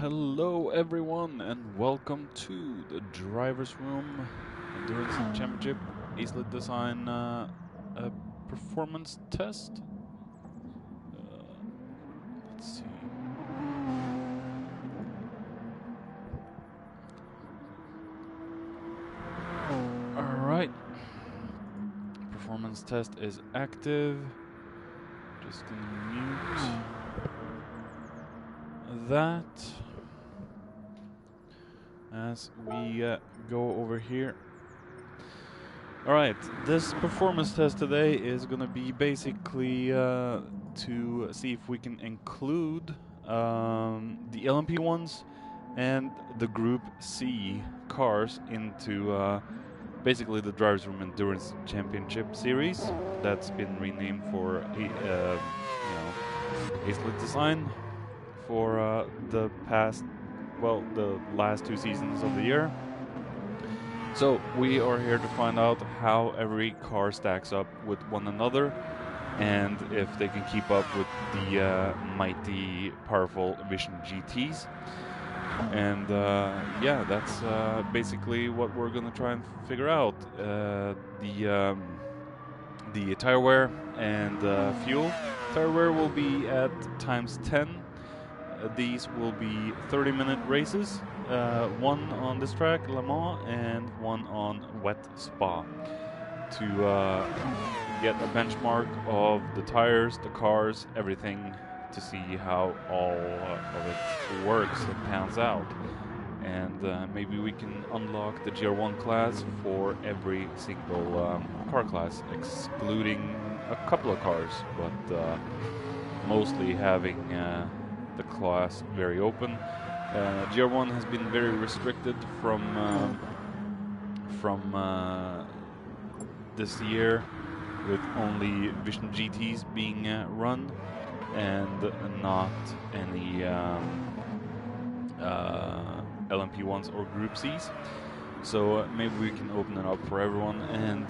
Hello everyone and welcome to the Driver's Room Endurance Championship Ace-Lit Design performance test. Let's see. Alright. Performance test is active. Just gonna mute that as we go over here. Alright, this performance test today is going to be basically to see if we can include the LMP ones and the Group C cars into basically the Drivers' Room Endurance Championship Series that's been renamed for Ace-Lit Design for the last two seasons of the year. So we are here to find out how every car stacks up with one another and if they can keep up with the mighty, powerful Vision GTs. And yeah, that's basically what we're going to try and figure out. The tire wear and fuel. Tire wear will be at ×10. These will be 30-minute races, one on this track, Le Mans, and one on Wet Spa, to get a benchmark of the tires, the cars, everything, to see how all of it works and pans out. And maybe we can unlock the GR.1 class for every single car class, excluding a couple of cars, but mostly having the class very open. GR.1 has been very restricted from this year, with only Vision GTs being run and not any LMP ones or Group Cs. So maybe we can open it up for everyone. And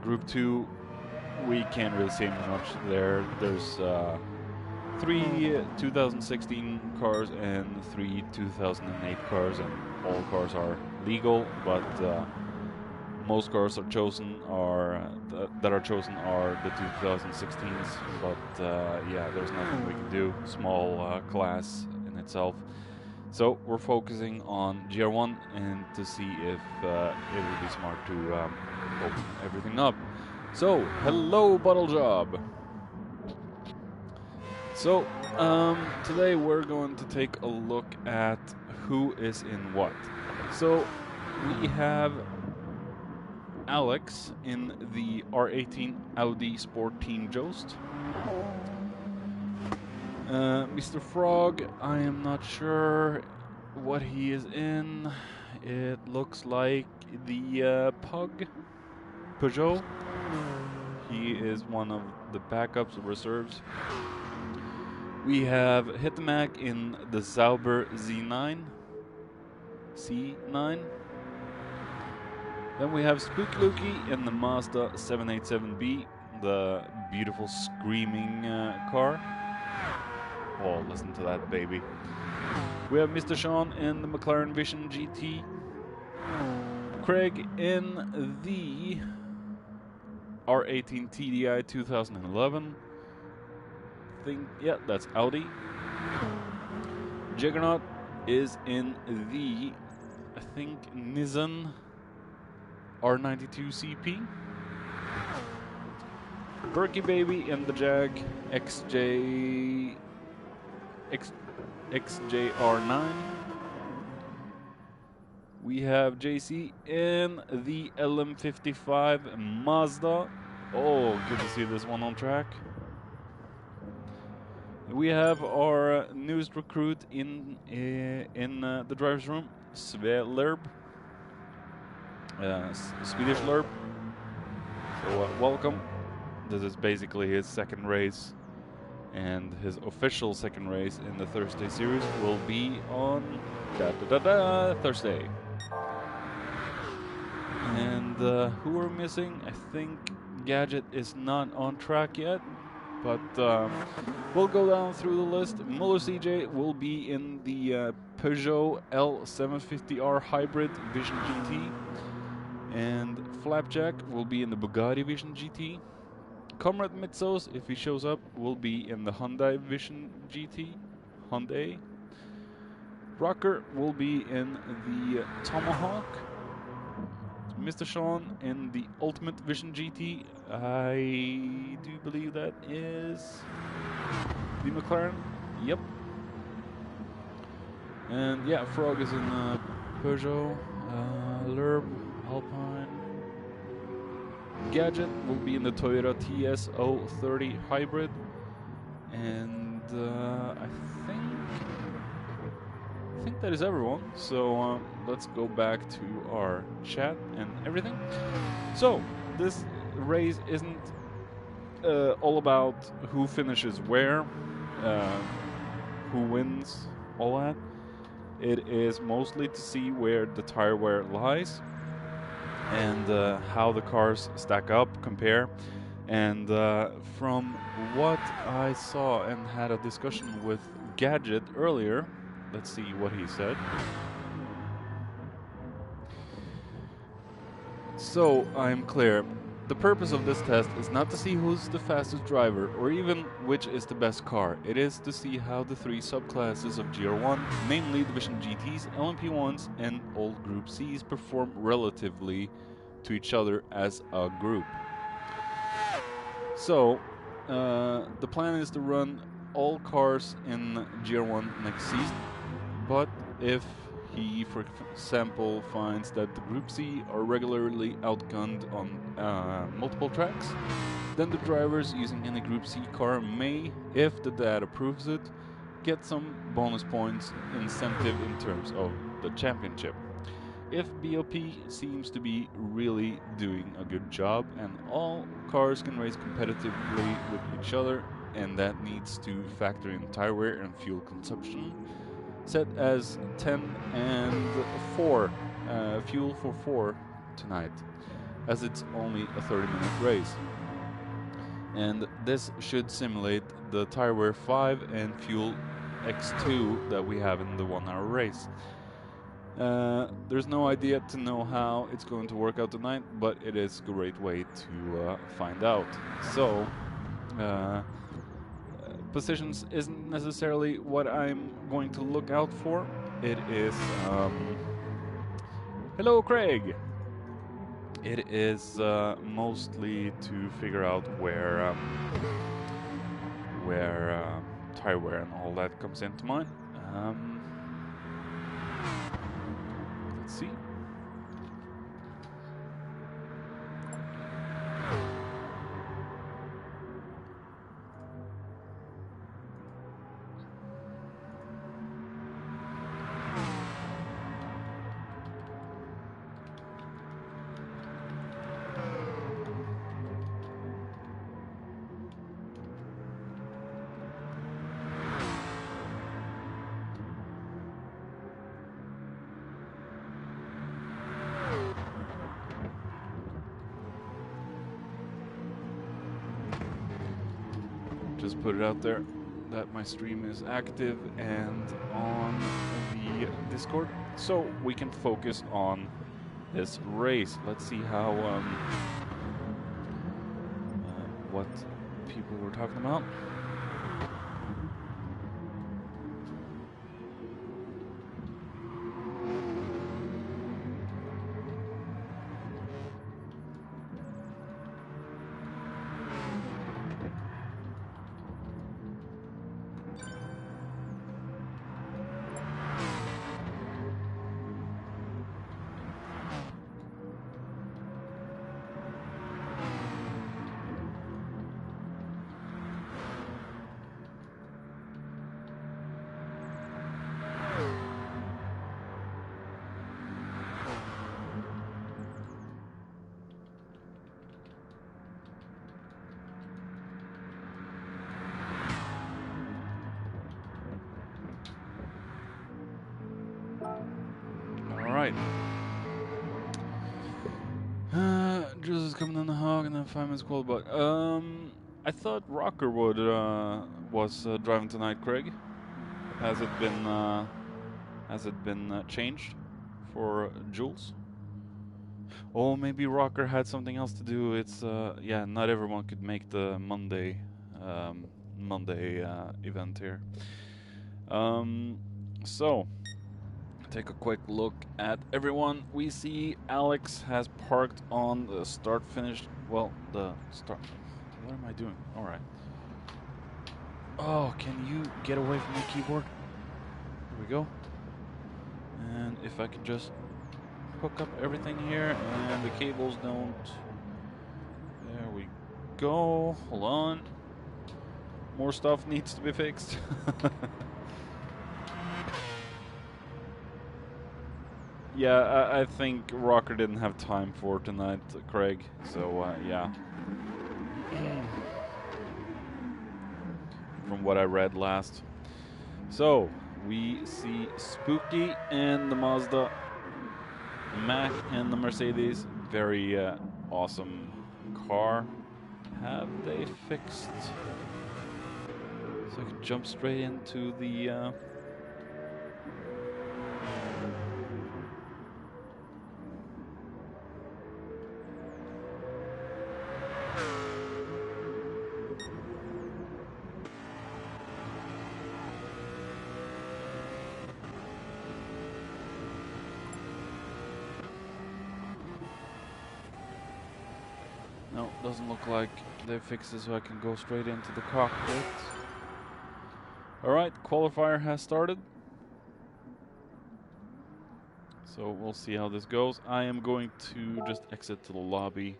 Group 2, we can't really say much there. There's 3 2016 cars and 3 2008 cars, and all cars are legal, but most cars are chosen that are chosen are the 2016s. But yeah, there's nothing we can do. Small class in itself. So we're focusing on GR1 and to see if it would be smart to open everything up. So hello, Bottle Job. So, today we're going to take a look at who is in what. So, we have Alex in the R18 Audi Sport Team Joust. Mr. Frog, I am not sure what he is in. It looks like the Peugeot. He is one of the backups or reserves. We have Hitmac in the Sauber C9. Then we have Spook Lukey in the Mazda 787B, the beautiful screaming car. Oh, listen to that baby. We have Mr. Sean in the McLaren Vision GT. Craig in the R18 TDI 2011. Yeah, that's Audi. Juggernaut is in the, I think, Nissan R92 CP. Berkey Baby in the Jag XJR9. We have JC in the LM55 Mazda. Oh, good to see this one on track. We have our newest recruit in the driver's room, Svelerb, Swedish Lerb. So welcome. This is basically his second race, and his official second race in the Thursday series will be on Thursday. And who are missing? I think Gadget is not on track yet. But we'll go down through the list. Muller CJ will be in the Peugeot L750R Hybrid Vision GT. And Flapjack will be in the Bugatti Vision GT. Comrade Mitsos, if he shows up, will be in the Hyundai Vision GT. Hyundai. Rocker will be in the Tomahawk. Mr. Sean in the Ultimate Vision GT. I do believe that is the McLaren. Yep. And yeah, Frog is in Peugeot. Lerb, Alpine. Gadget will be in the Toyota TS030 Hybrid. And I think that is everyone. So let's go back to our chat and everything. So this race isn't all about who finishes where, who wins, all that. It is mostly to see where the tire wear lies and how the cars stack up, compare. And from what I saw and had a discussion with Gadget earlier, let's see what he said. So, I'm clear. The purpose of this test is not to see who's the fastest driver or even which is the best car. It is to see how the three subclasses of GR1, namely Division GTs, LMP1s, and old Group Cs, perform relatively to each other as a group. So, the plan is to run all cars in GR1 next season, but if he, for example, finds that the Group C are regularly outgunned on multiple tracks, then the drivers using any Group C car may, if the data proves it, get some bonus points incentive in terms of the championship. If BOP seems to be really doing a good job and all cars can race competitively with each other, and that needs to factor in tire wear and fuel consumption, set as 10 and 4, fuel for 4 tonight, as it's only a 30-minute race. And this should simulate the tire wear 5 and fuel X2 that we have in the 1-hour race. There's no idea to know how it's going to work out tonight, but it is a great way to find out. So, positions isn't necessarily what I'm going to look out for. It is, hello Craig! It is mostly to figure out where tire wear and all that comes into mind. Let's see. Just put it out there that my stream is active and on the Discord, so we can focus on this race. Let's see how what people were talking about. Just coming on the hog and then 5 minutes cold, but I thought Rocker would was driving tonight, Craig. Has it been changed for Jules? Oh, maybe Rocker had something else to do. It's yeah, not everyone could make the Monday event here. So take a quick look at everyone. We see Alex has parked on the start-finish. Well, the start. What am I doing? All right. Oh, can you get away from the keyboard? There we go. And if I can just hook up everything here and the cables don't. There we go. Hold on. More stuff needs to be fixed. Yeah, I think Rocker didn't have time for tonight, Craig. So yeah. From what I read last. So we see Spooky and the Mazda, Mac and the Mercedes. Very awesome car. Have they fixed? So I can jump straight into the. No, doesn't look like they fixed it, so I can go straight into the cockpit. Alright, qualifier has started. So we'll see how this goes. I am going to just exit to the lobby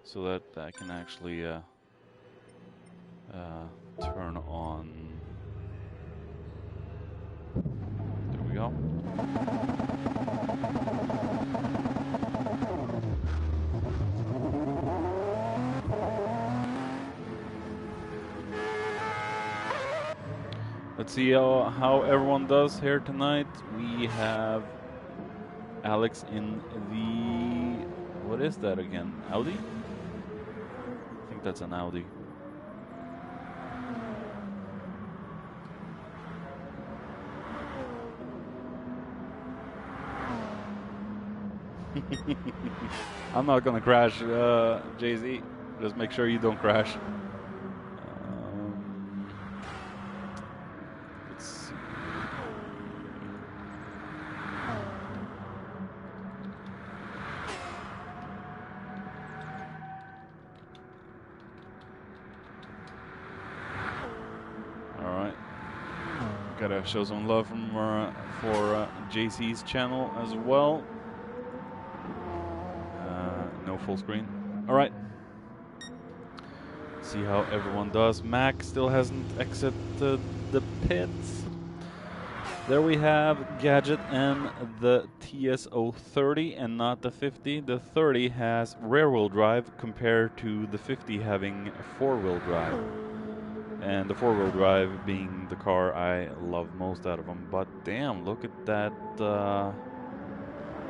so that I can actually turn on. There we go. Let's see how everyone does here tonight. We have Alex in the... What is that again? Audi? I think that's an Audi. I'm not gonna crash, Jay-Z. Just make sure you don't crash. Let's see. Alright. Gotta show some love from for JC's channel as well. No full screen. Alright. See how everyone does. Mac still hasn't exited the pits. There we have Gadget and the TS030 and not the 50. The 30 has rear-wheel drive compared to the 50 having four-wheel drive. And the four-wheel drive being the car I love most out of them. But damn, look at that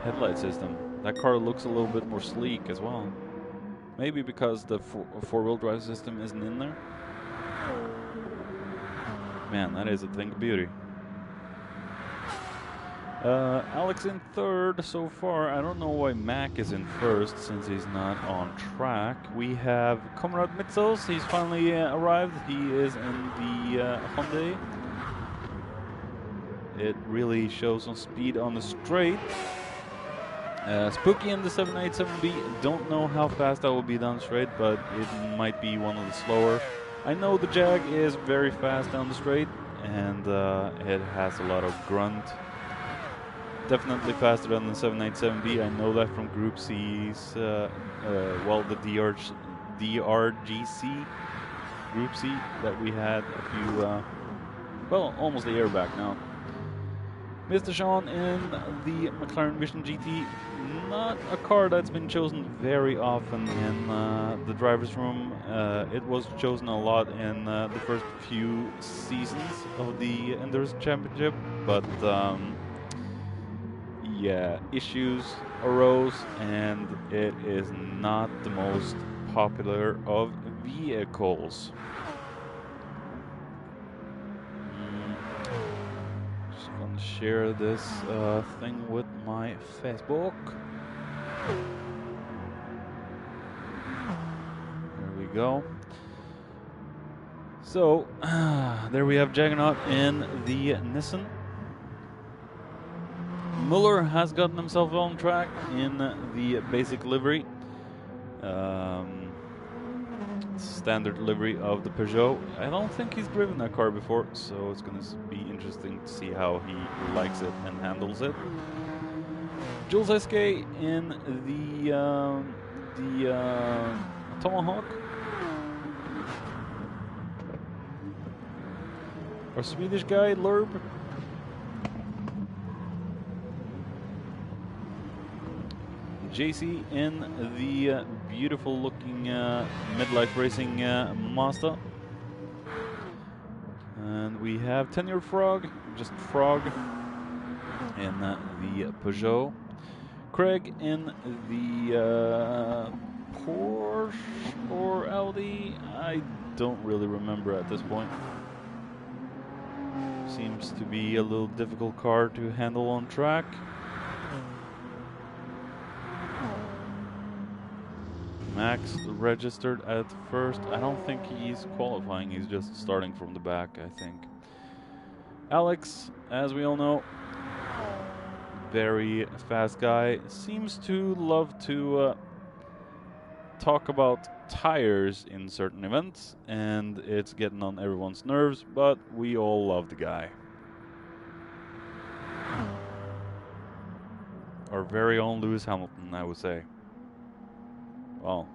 headlight system. That car looks a little bit more sleek as well. Maybe because the four-wheel drive system isn't in there. Man, that is a thing of beauty. Alex in third so far. I don't know why Mac is in first since he's not on track. We have Comrade Mitzos. He's finally arrived. He is in the Hyundai. It really shows some speed on the straight. Spooky in the 787B. Don't know how fast that will be down straight, but it might be one of the slower. I know the Jag is very fast down the straight, and it has a lot of grunt. Definitely faster than the 787B. I know that from Group C's, well, the DRGC Group C that we had a few, well, almost a year back now. Mr. Sean in the McLaren Vision GT, not a car that's been chosen very often in the driver's room. It was chosen a lot in the first few seasons of the Endurance Championship, but yeah, issues arose and it is not the most popular of vehicles. Just gonna share this thing with my Facebook. There we go. So, there we have Juggernaut in the Nissan. Muller has gotten himself on track in the basic livery. Standard livery of the Peugeot. I don't think he's driven that car before, so it's going to be interesting to see how he likes it and handles it. Jules SK in the Tomahawk. Our Swedish guy, Lurb. JC in the beautiful looking midlife racing Mazda. And we have 10-year Frog, just Frog, in the Peugeot. Craig in the Porsche or Audi, I don't really remember at this point. Seems to be a little difficult car to handle on track. Max registered at first. I don't think he's qualifying, he's just starting from the back, I think. Alex, as we all know, very fast guy, seems to love to talk about tires in certain events, and it's getting on everyone's nerves, but we all love the guy. Our very own Lewis Hamilton, I would say. Well,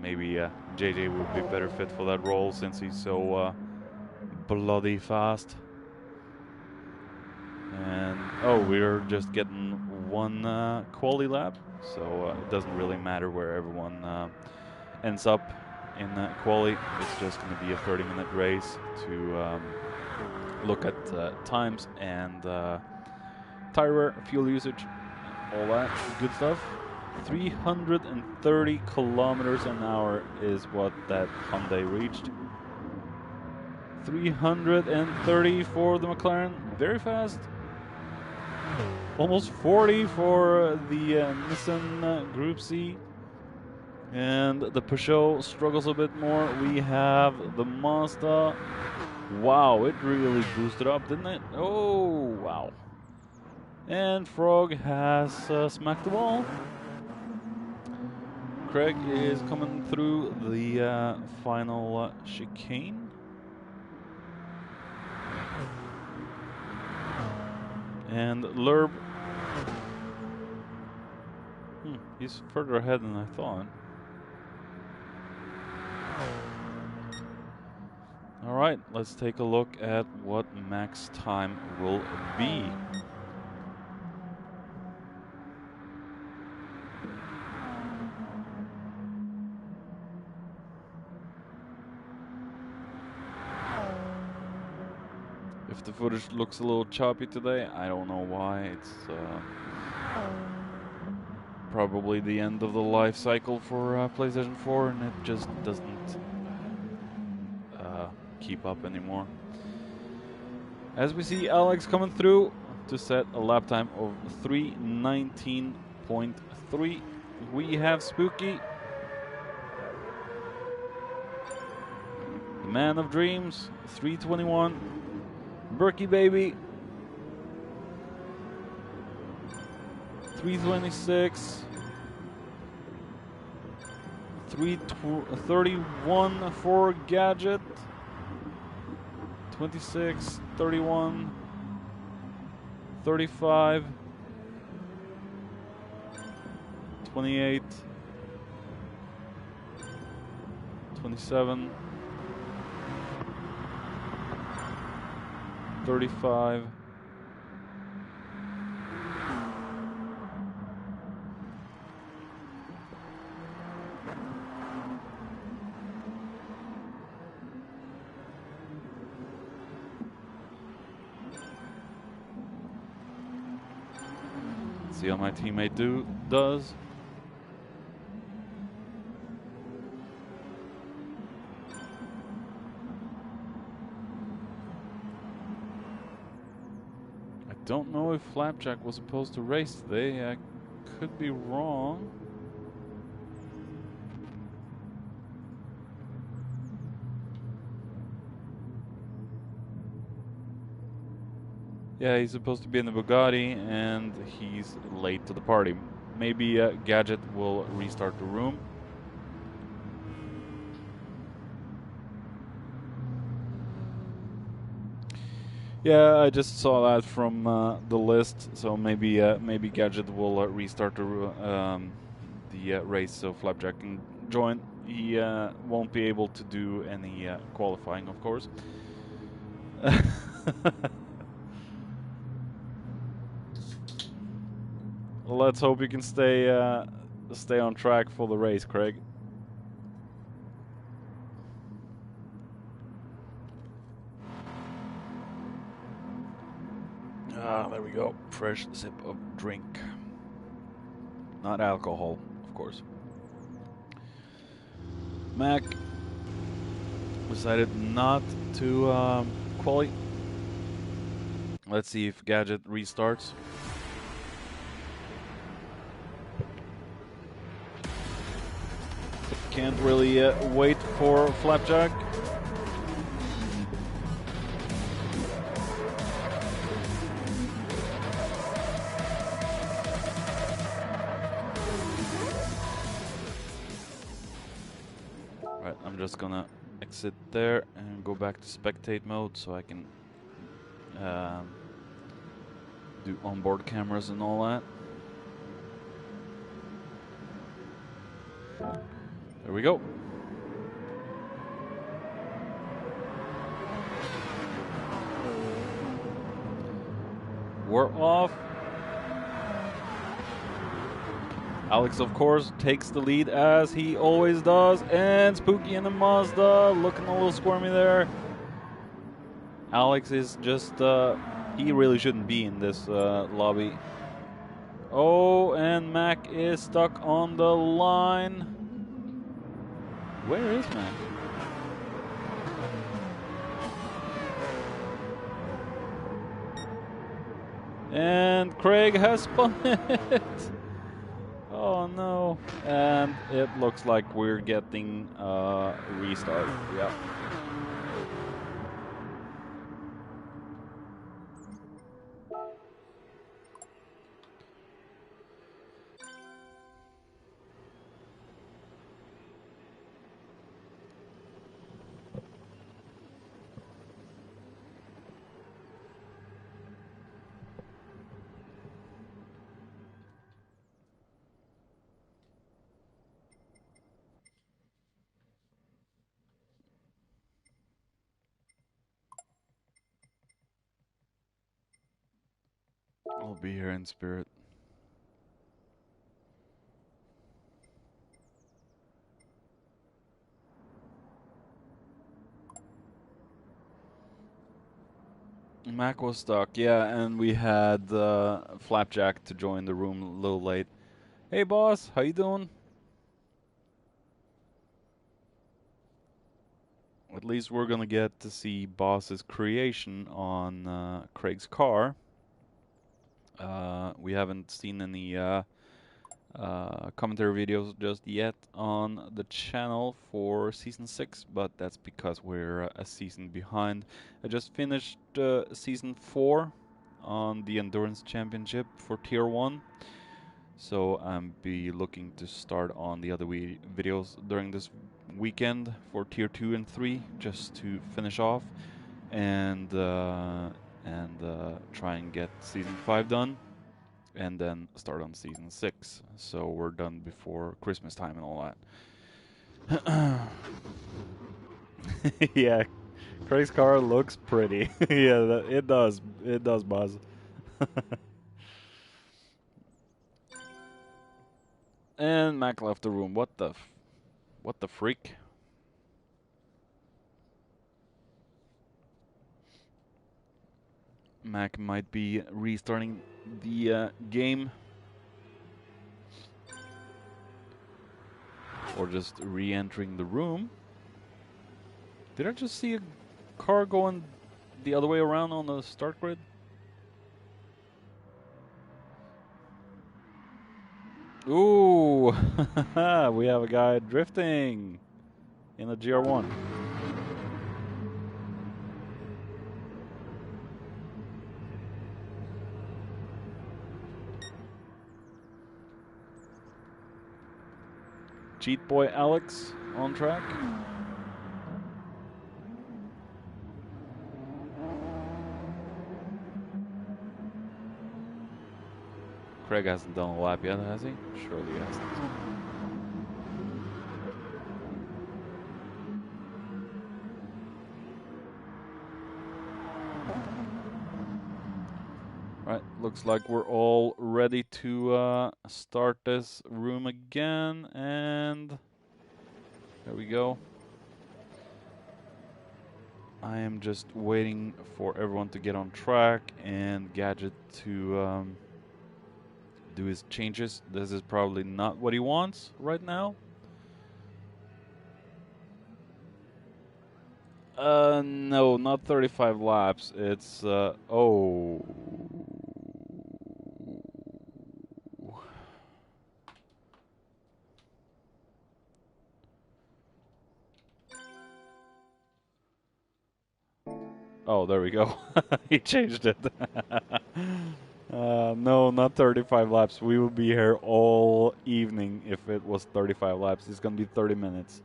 maybe JJ would be better fit for that role since he's so bloody fast. And oh, we're just getting one quali lap, so it doesn't really matter where everyone ends up in quali. It's just going to be a 30-minute race to look at times and tire wear, fuel usage, all that good stuff. 330 kilometers an hour is what that Hyundai reached. 330 for the McLaren, very fast. Almost 40 for the Nissan Group C. And the Peugeot struggles a bit more. We have the Mazda. Wow, it really boosted up, didn't it? Oh, wow. And Frog has smacked the wall. Craig is coming through the final chicane. And Lurb, he's further ahead than I thought. Alright, let's take a look at what max time will be. If the footage looks a little choppy today, I don't know why. It's probably the end of the life cycle for PlayStation 4, and it just doesn't keep up anymore. As we see Alex coming through to set a lap time of 3:19.3. We have Spooky, the man of dreams, 3:21. Berkey baby, 3:26. 3:31 for Gadget. 26, 31, 35, 28, 27, 35, 'See how my teammate does. don't know if Flapjack was supposed to race today. I could be wrong. Yeah, he's supposed to be in the Bugatti, and he's late to the party. Maybe Gadget will restart the room. Yeah, I just saw that from the list, so maybe maybe Gadget will restart the race so Flapjack can join. He won't be able to do any qualifying, of course. Let's hope you can stay on track for the race, Craig. Ah, there we go. Fresh sip of drink. Not alcohol, of course. Mac decided not to quali. Let's see if Gadget restarts. Can't really wait for Flapjack. Right, I'm just gonna exit there and go back to spectate mode so I can do onboard cameras and all that. There we go. We're off. Alex, of course, takes the lead as he always does. And Spooky in the Mazda, looking a little squirmy there. Alex is just, he really shouldn't be in this lobby. Oh, and Mac is stuck on the line. Where is Mac? And Craig has spun it. Oh no. And it looks like we're getting a restart. Yeah. I'll be here in spirit. Mac was stuck, yeah, and we had Flapjack to join the room a little late. Hey boss, how you doing? At least we're gonna get to see Boss's creation on Craig's car. We haven't seen any commentary videos just yet on the channel for Season 6, but that's because we're a season behind. I just finished Season 4 on the Endurance Championship for Tier 1, so I'm be looking to start on the other videos during this weekend for Tier 2 and 3, just to finish off and try and get Season 5 done, and then start on Season 6, so we're done before Christmas time and all that. Yeah, Craig's car looks pretty. Yeah, it does. It does, Buzz. And Mac left the room. What the freak? Mac might be restarting the game. Or just re-entering the room. Did I just see a car going the other way around on the start grid? Ooh, we have a guy drifting in a GR1. Cheat boy Alex on track. Craig hasn't done a lap yet, has he? Surely he hasn't. Right, looks like we're all ready to start this room again, and there we go. I am just waiting for everyone to get on track and Gadget to do his changes. This is probably not what he wants right now. No, not 35 laps. It's, oh. Oh, there we go. He changed it. No, not 35 laps. We will be here all evening if it was 35 laps. It's going to be 30 minutes.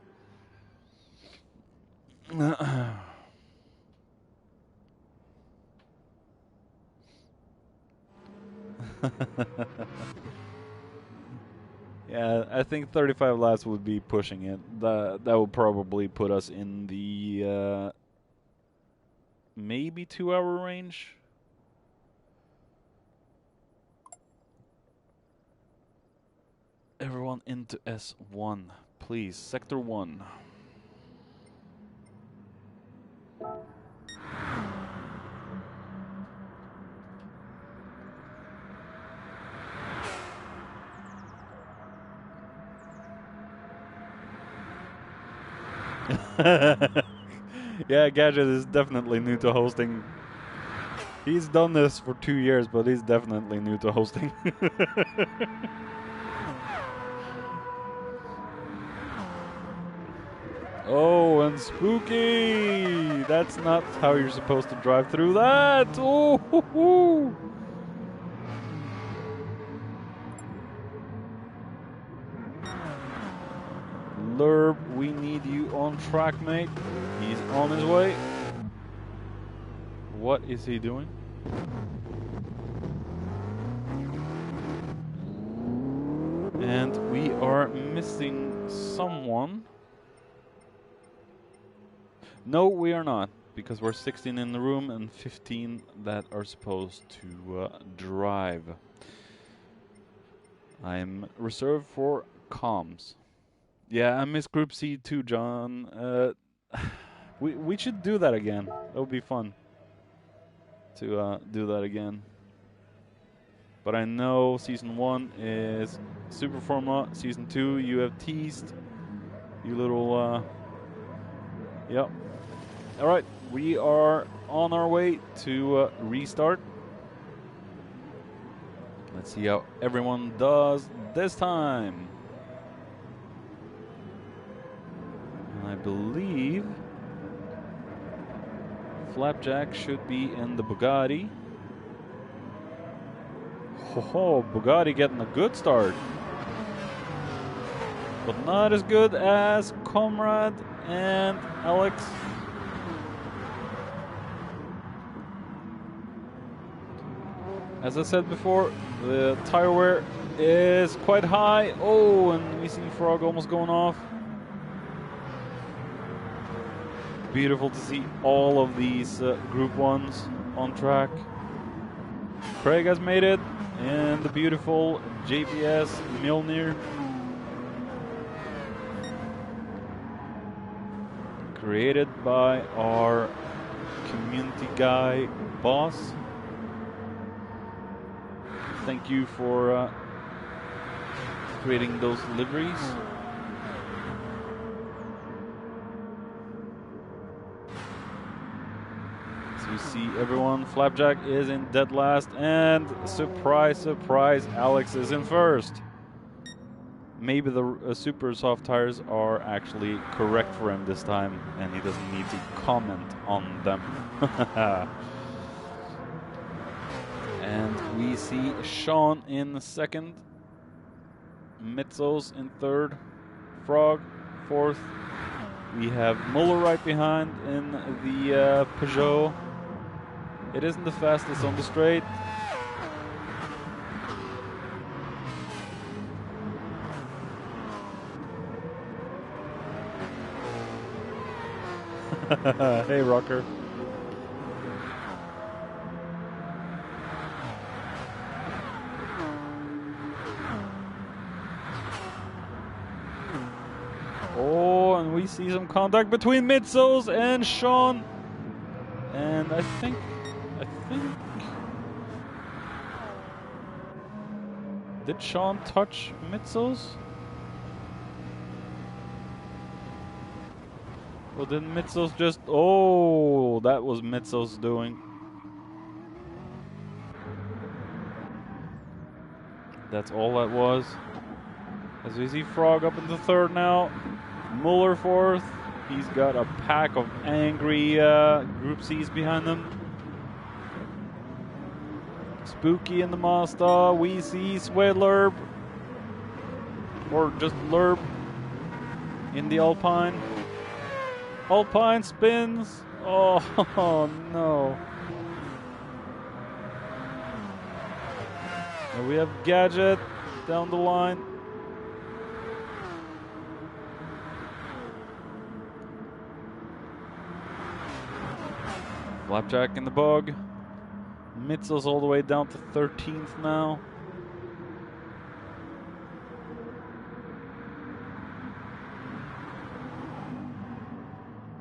Yeah, I think 35 laps would be pushing it. That would probably put us in the maybe 2-hour range. Everyone into S1, please. Sector 1. Yeah, Gadget is definitely new to hosting. He's done this for 2 years, but he's definitely new to hosting. Oh, and spooky! That's not how you're supposed to drive through that! Oh, hoo, hoo. Lurb, we need you on track, mate. He's on his way. What is he doing? And we are missing someone. No, we are not, because we're 16 in the room and 15 that are supposed to drive. I am reserved for comms. Yeah, I miss Group C too, John. We should do that again. That would be fun to do that again. But I know Season 1 is Super Formula. Season 2, you have teased. You little... Yep. Alright, we are on our way to restart. Let's see how everyone does this time. And I believe Flapjack should be in the Bugatti. Ho, Bugatti getting a good start. But not as good as Comrade and Alex. As I said before, the tire wear is quite high. Oh, and we see Frog almost going off. Beautiful to see all of these Group 1s on track. Craig has made it, and the beautiful JPS Mjolnir. Created by our community guy, Boss. Thank you for creating those liveries. So you see everyone, Flapjack is in dead last, and surprise, surprise, Alex is in first. maybe the super soft tires are actually correct for him this time, and he doesn't need to comment on them. And we see Sean in second, Mitzos in third, Frog fourth. We have Muller right behind in the Peugeot. It isn't the fastest on the straight. Hey, Rocker. Oh, and we see some contact between Mitzos and Sean. And I think... Did Sean touch Mitzos? Well, did Mitzos just... Oh, that was Mitzos doing. That's all that was. As we see Frog up in the third now. Muller fourth. He's got a pack of angry Group C's behind him. Spooky in the Mazda. We see Swedlerb. Or just Lerb in the Alpine. Alpine spins. Oh, no. And we have Gadget down the line. Flapjack in the bug. Mitzos all the way down to 13th now.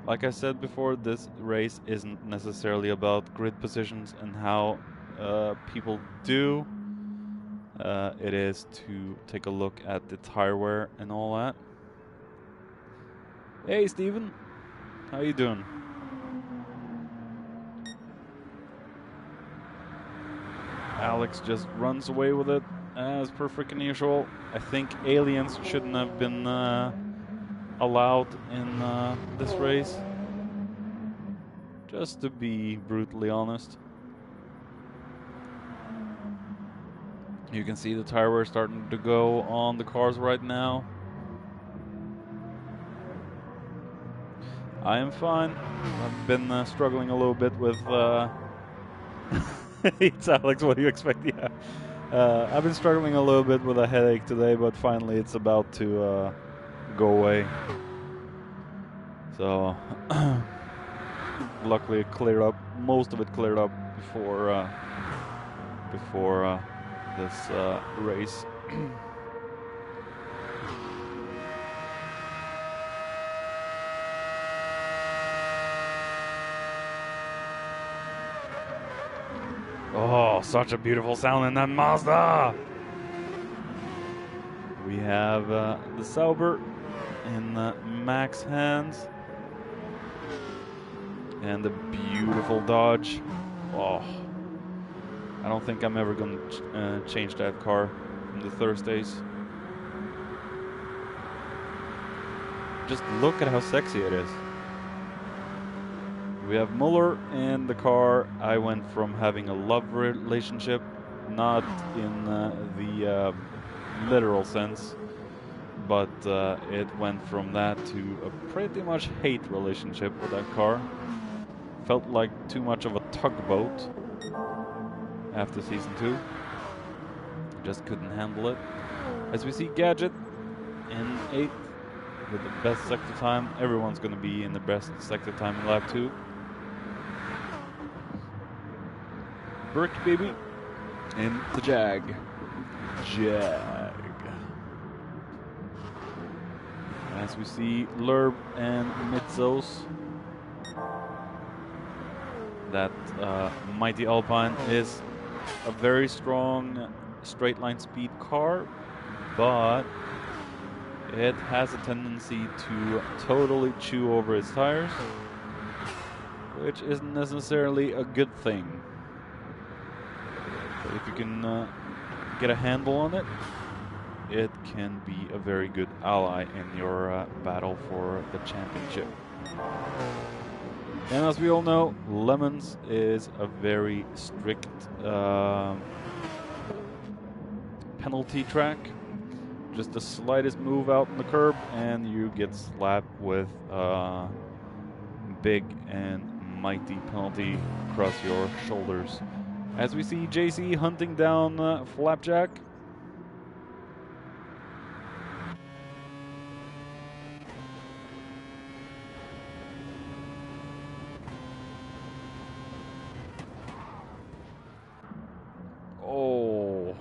Like I said before, this race isn't necessarily about grid positions and how people do. It is to take a look at the tire wear and all that. Hey, Steven. How you doing? Alex just runs away with it as per freaking usual. I think aliens shouldn't have been allowed in this race. Just to be brutally honest. You can see the tire wear starting to go on the cars right now. I am fine. I've been struggling a little bit with... It's Alex, what do you expect? Yeah. I've been struggling a little bit with a headache today, but finally it's about to go away. So, luckily it cleared up. Most of it cleared up before this race. Oh, such a beautiful sound in that Mazda! We have the Sauber in Mac's hands. And the beautiful Dodge. Oh, I don't think I'm ever going to change that car from the Thursdays. Just look at how sexy it is. We have Muller in the car. I went from having a love relationship, not in the literal sense, but it went from that to a pretty much hate relationship with that car. Felt like too much of a tugboat after season 2. Just couldn't handle it. As we see Gadget in 8th with the best sector time. Everyone's going to be in the best sector time in lap 2. Burke, baby, in the Jag. As we see Lerb and Mitzos. That mighty Alpine is a very strong straight line speed car, but it has a tendency to totally chew over its tires, which isn't necessarily a good thing. But if you can get a handle on it, it can be a very good ally in your battle for the championship. And as we all know, Lemons is a very strict penalty track. Just the slightest move out in the curb and you get slapped with a big and mighty penalty across your shoulders. As we see JC hunting down Flapjack. Oh,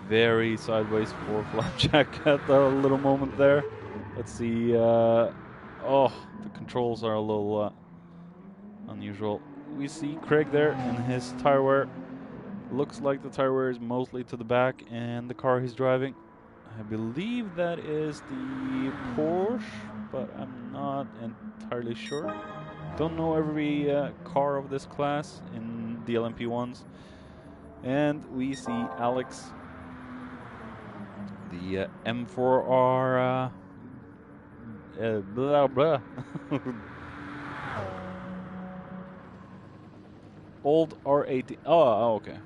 very sideways for Flapjack at the little moment there. Let's see. Oh, the controls are a little unusual. We see Craig there in his tire wear. Looks like the tire wear is mostly to the back and the car he's driving. I believe that is the Porsche, but I'm not entirely sure. Don't know every car of this class in the LMP1s. And we see Alex, the M4R blah blah old R80. Oh, okay.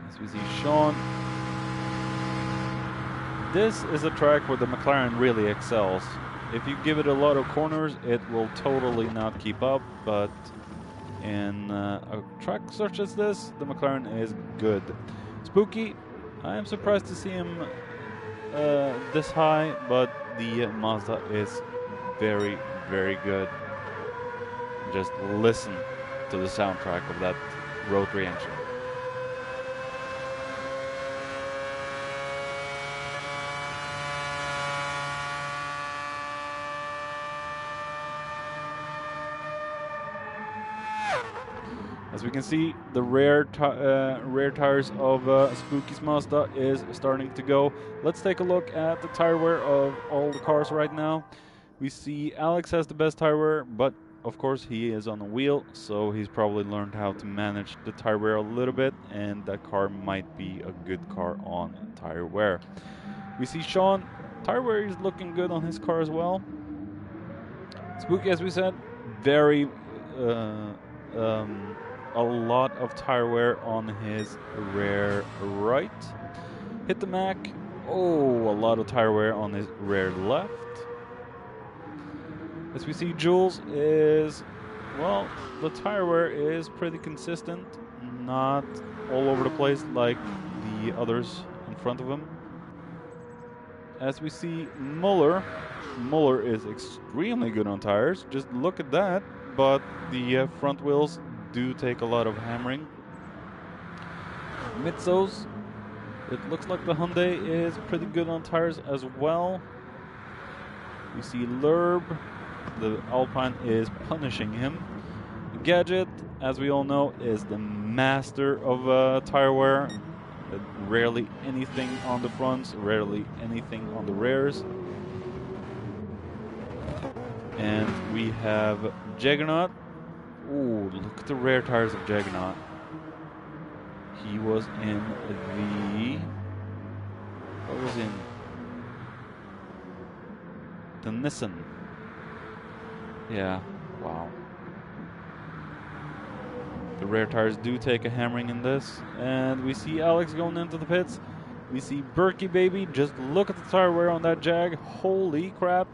As we see Sean. This is a track where the McLaren really excels. If you give it a lot of corners, it will totally not keep up, but in a track such as this, the McLaren is good. Spooky, I am surprised to see him this high, but the Mazda is very, very good. Just listen to the soundtrack of that rotary engine. As we can see, the rear tires of Spooky's Mazda is starting to go. Let's take a look at the tire wear of all the cars right now. We see Alex has the best tire wear, but of course he is on a wheel, so he's probably learned how to manage the tire wear a little bit, and that car might be a good car on tire wear. We see Sean, tire wear is looking good on his car as well. Spooky, as we said, very a lot of tire wear on his rear right. Hit the Mac. Oh, a lot of tire wear on his rear left. As we see, Jules is, well, the tire wear is pretty consistent, not all over the place like the others in front of him. As we see Muller is extremely good on tires. Just look at that, but the front wheels do take a lot of hammering. Mitsos, it looks like the Hyundai is pretty good on tires as well. We see Lerb, the Alpine is punishing him. Gadget, as we all know, is the master of tire wear. Rarely anything on the fronts, rarely anything on the rears. And we have Juggernaut. Ooh, look at the rear tires of Juggernaut. He was in the... What was in? The Nissan. Yeah, wow. The rear tires do take a hammering in this. And we see Alex going into the pits. We see Berkey, baby. Just look at the tire wear on that Jag. Holy crap.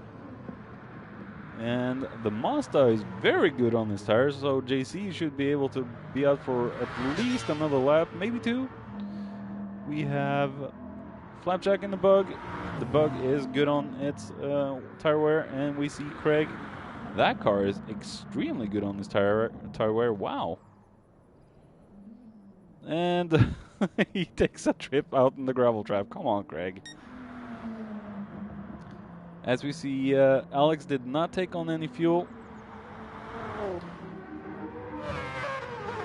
And the Mazda is very good on his tires, so JC should be able to be out for at least another lap, maybe two. We have Flapjack in the Bug. The Bug is good on its tire wear, and we see Craig. That car is extremely good on his tire wear. Wow. And he takes a trip out in the gravel trap. Come on, Craig. As we see, Alex did not take on any fuel.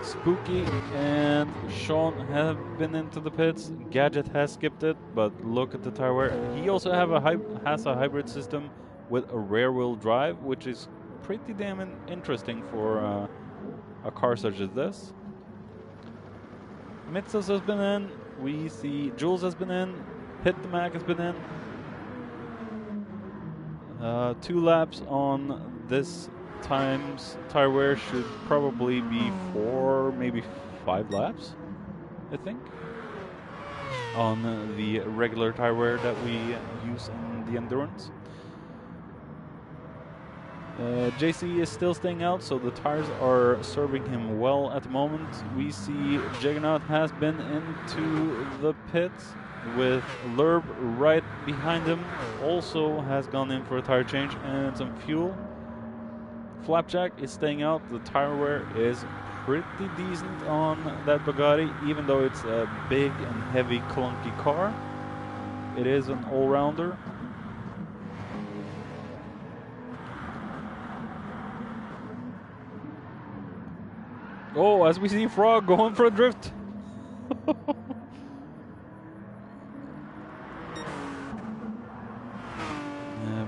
Spooky and Sean have been into the pits. Gadget has skipped it, but look at the tire wear. He also has a hybrid system with a rear wheel drive, which is pretty damn interesting for a car such as this. Mitzos has been in. We see Jules has been in. Hit the Mac has been in. 2 laps on this time's tire wear should probably be 4, maybe 5 laps, I think, on the regular tire wear that we use in the endurance. JC is still staying out, so the tires are serving him well at the moment. We see Juggernaut has been into the pits with Lerb right behind him. Also has gone in for a tire change and some fuel. Flapjack is staying out. The tire wear is pretty decent on that Bugatti, even though it's a big and heavy clunky car. It is an all-rounder. Oh, as we see Frog going for a drift.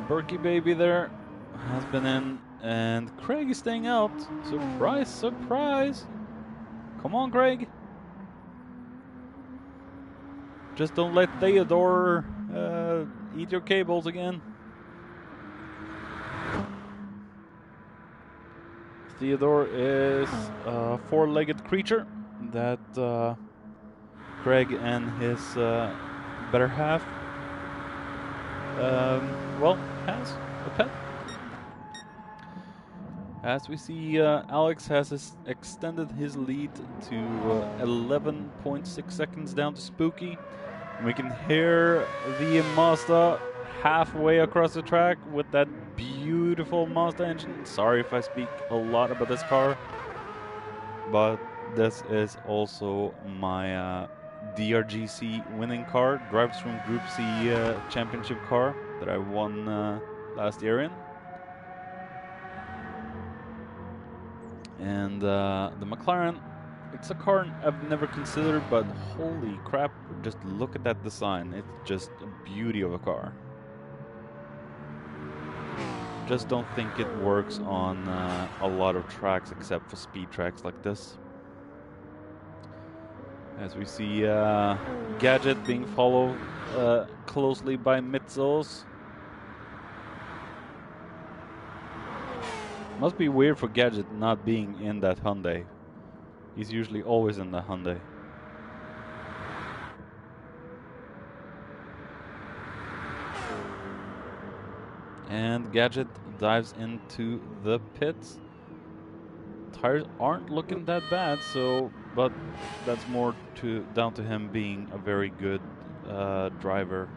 Berkey Baby there has been in, and Craig is staying out. Surprise, surprise. Come on, Craig. Just don't let Theodore eat your cables again. Theodore is a 4-legged creature that Craig and his better half well, has a pet. As we see, Alex has extended his lead to 11.6 seconds down to Spooky. We can hear the Mazda halfway across the track with that beautiful Mazda engine. Sorry if I speak a lot about this car, but this is also my DRGC winning car, Drivers from Group C championship car that I won last year in. And the McLaren, it's a car I've never considered, but holy crap, just look at that design. It's just a beauty of a car. Just don't think it works on a lot of tracks except for speed tracks like this. As we see Gadget being followed closely by Mitzos. Must be weird for Gadget not being in that Hyundai. He's usually always in the Hyundai. And Gadget dives into the pits. Tires aren't looking that bad, but that's more down to him being a very good driver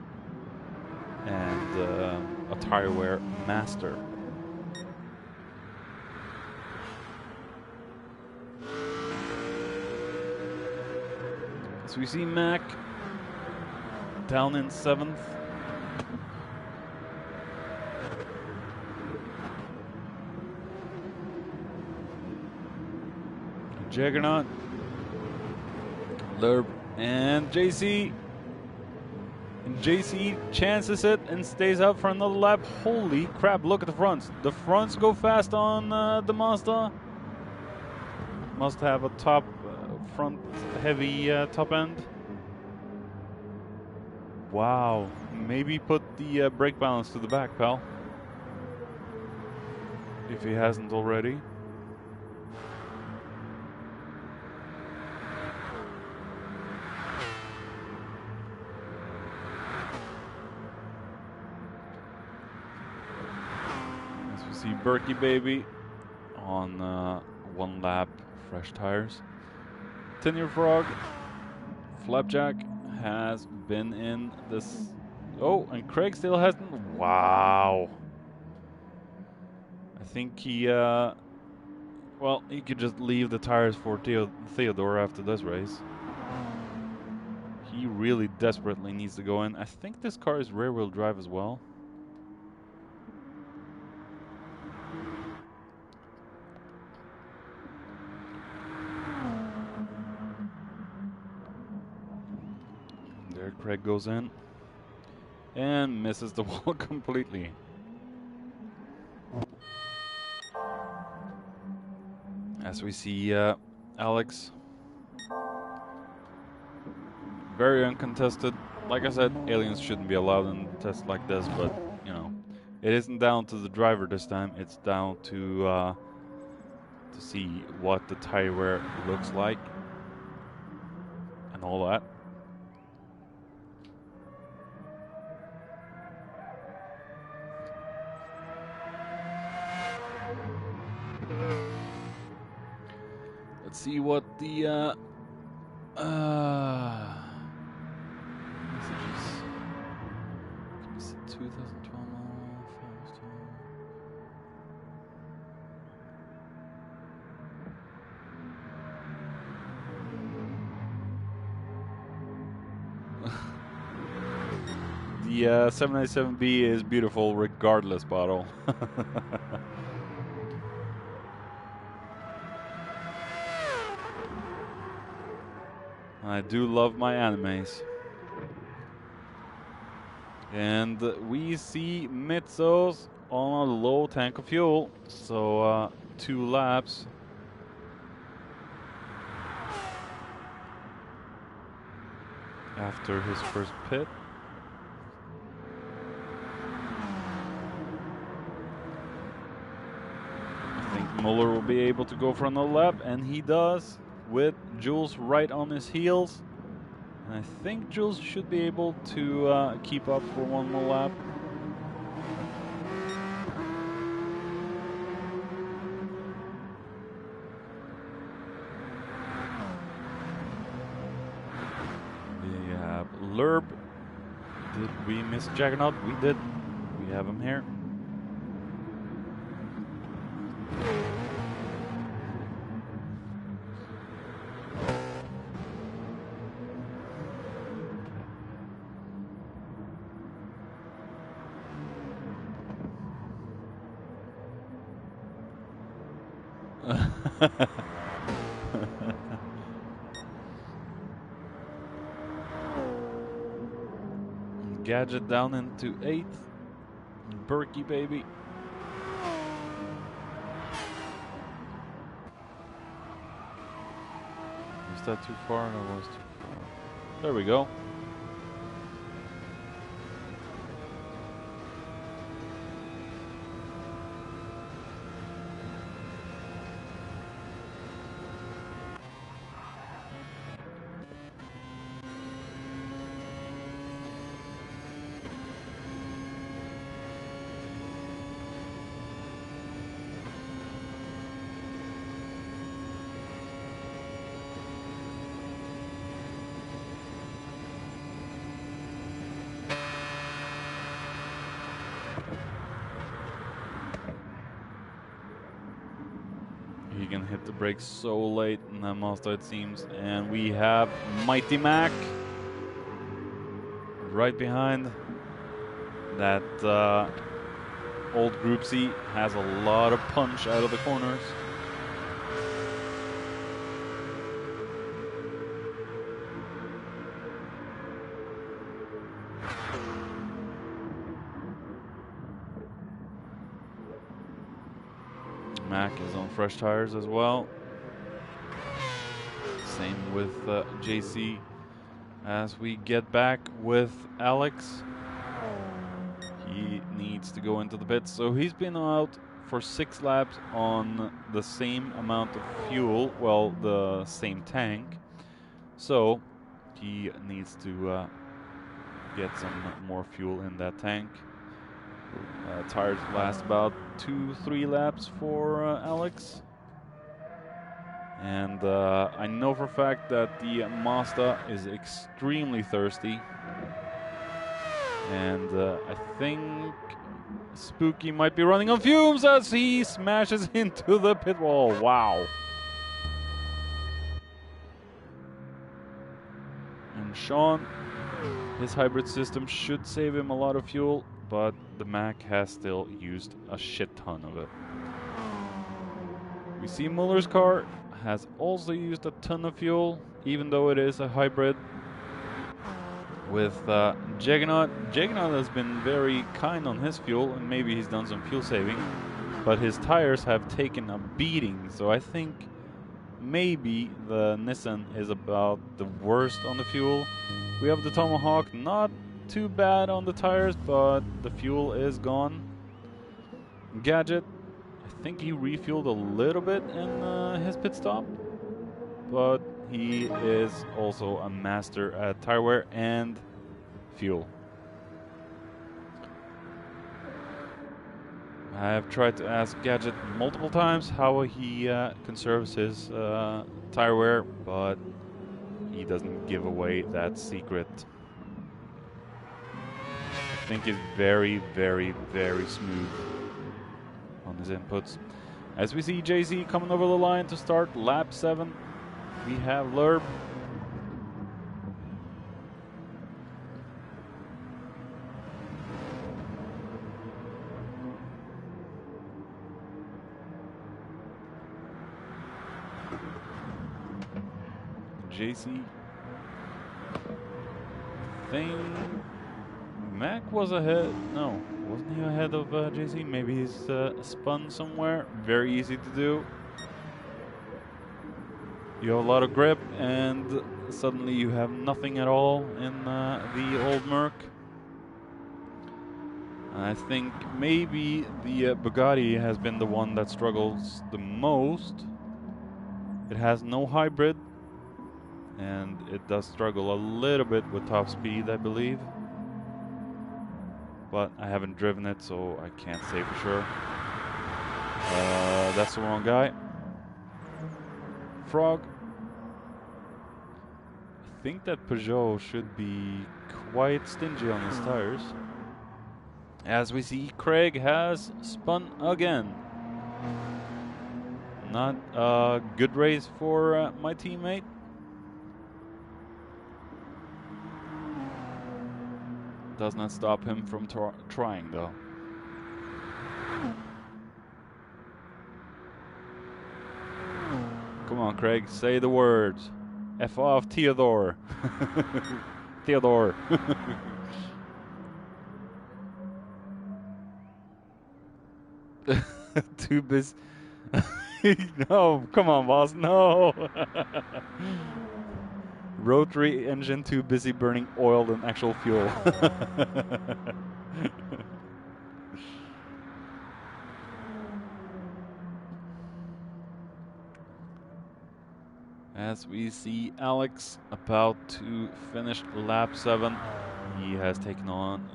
and a tire wear master. So we see Mac down in 7th. Juggernaut, Lerb, and JC. And JC chances it and stays out for another lap. Holy crap, look at the fronts. The fronts go fast on the Mazda. Must have a front heavy top end. Wow, maybe put the brake balance to the back, pal. If he hasn't already. See Berkey Baby on 1 lap, fresh tires. Tenure Frog, Flapjack has been in this. Oh, and Craig still hasn't. Wow. I think he, well, he could just leave the tires for Theodore after this race. He really desperately needs to go in. I think this car is rear-wheel drive as well. There Craig goes in and misses the wall completely. As we see Alex, very uncontested. Like I said, aliens shouldn't be allowed in tests like this, but you know, it isn't down to the driver this time. It's down to see what the tire wear looks like and all that. Let's see what the messages. 2012 The 797B is beautiful regardless, bottle. I do love my animes. And we see Mitsos on a low tank of fuel, so 2 laps. After his first pit. I think Muller will be able to go for another lap, and he does, with Jules right on his heels. And I think Jules should be able to keep up for one more lap. We have Lerb. Did we miss Juggernaut? We did. We have him here. Gadget down into 8th. Berkey, baby. Was that too far? That was too far. There we go. He can hit the brakes so late in that Mazda, it seems. And we have Mighty Mac right behind. That old Group C has a lot of punch out of the corners. Mac is on fresh tires as well. Same with JC. As we get back with Alex, he needs to go into the pits. So he's been out for 6 laps on the same amount of fuel, well, the same tank. So he needs to get some more fuel in that tank. Tires last about 2-3 laps for Alex. And I know for a fact that the Mazda is extremely thirsty. And I think Spooky might be running on fumes as he smashes into the pit wall. Wow. And Sean, his hybrid system should save him a lot of fuel, but the Mac has still used a shit ton of it. We see Muller's car has also used a ton of fuel, even though it is a hybrid. With Juggernaut, Juggernaut has been very kind on his fuel, and maybe he's done some fuel saving, but his tires have taken a beating, so I think maybe the Nissan is about the worst on the fuel. We have the Tomahawk, not too bad on the tires, but the fuel is gone. Gadget, I think he refueled a little bit in his pit stop, but he is also a master at tire wear and fuel. I have tried to ask Gadget multiple times how he conserves his tire wear, but he doesn't give away that secret. I think he's very, very, very smooth on his inputs. As we see JC coming over the line to start lap 7, we have Lerb. JC. I think Mac was ahead. No, wasn't he ahead of JC? Maybe he's spun somewhere. Very easy to do. You have a lot of grip, and suddenly you have nothing at all in the old Merc. I think maybe the Bugatti has been the one that struggles the most. It has no hybrid, and it does struggle a little bit with top speed, I believe. But I haven't driven it, so I can't say for sure. That's the wrong guy. Frog. I think that Peugeot should be quite stingy on his tires. As we see, Craig has spun again. Not a good race for my teammate. Does not stop him from trying, though. Come on, Craig, say the words. F off, Theodore. Theodore. Too busy. No, come on, boss, no. Rotary engine too busy burning oil than actual fuel. As we see Alex about to finish lap 7, he has taken on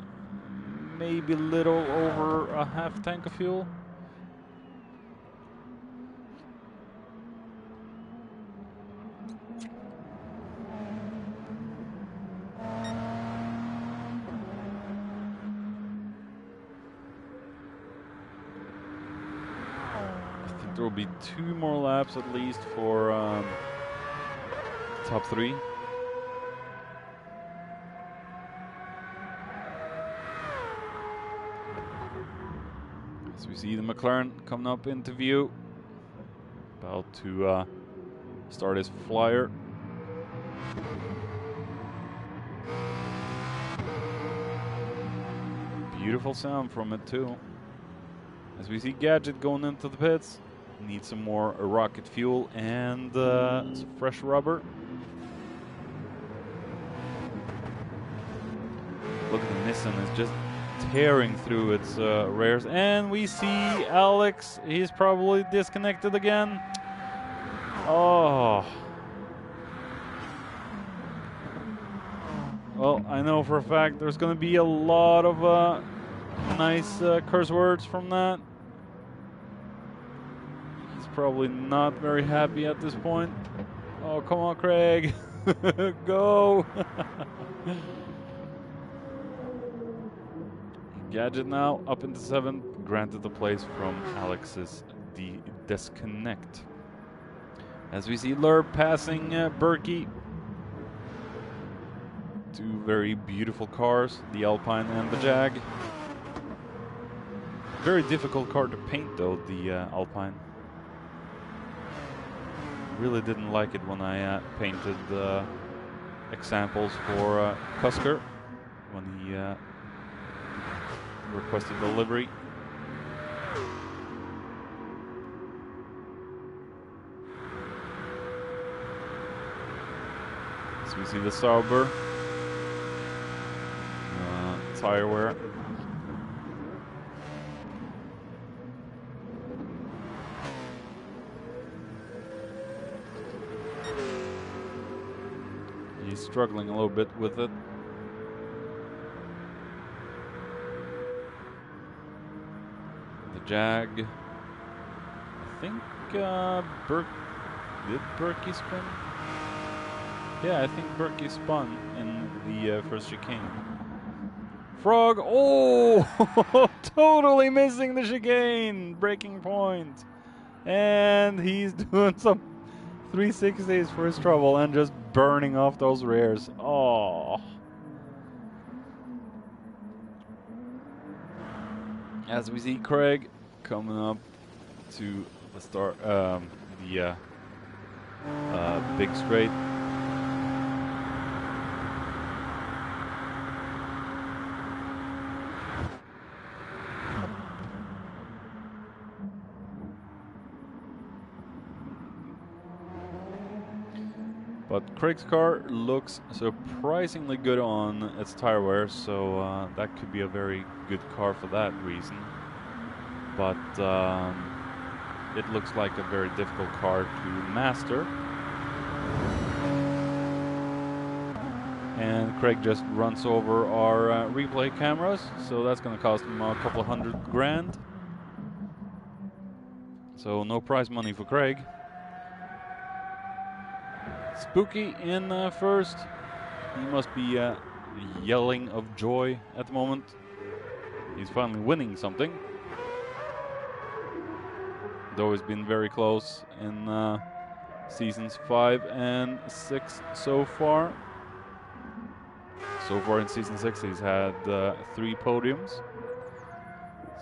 maybe a little over a half tank of fuel. There will be 2 more laps at least for top 3. As we see the McLaren coming up into view, about to start his flyer. Beautiful sound from it too. As we see Gadget going into the pits. Need some more rocket fuel and some fresh rubber. Look, the Nissan is just tearing through its rears. And we see Alex. He's probably disconnected again. Oh. Well, I know for a fact there's going to be a lot of nice curse words from that. Probably not very happy at this point. Oh, come on, Craig. Go. Gadget now up into 7th, granted the place from Alex's disconnect. As we see Lerb passing Berkey. 2 very beautiful cars, the Alpine and the Jag. Very difficult car to paint though, the Alpine. Really didn't like it when I painted examples for Cusker when he requested the livery. We see the Sauber tire wear. He's struggling a little bit with it. The Jag. I think did Berkey spin? Yeah, I think Berkey spun in the first chicane. Frog, oh, totally missing the chicane, breaking point. And he's doing some 360s for his trouble and just burning off those rears. Oh. As we see Craig coming up to the start, the big straight. But Craig's car looks surprisingly good on its tire wear, so that could be a very good car for that reason. But it looks like a very difficult car to master. And Craig just runs over our replay cameras, so that's going to cost him a couple of $100 grand. So no prize money for Craig. Spooky in first. He must be yelling of joy at the moment. He's finally winning something. Though it's been very close in seasons 5 and 6 so far. So far in season 6 he's had 3 podiums.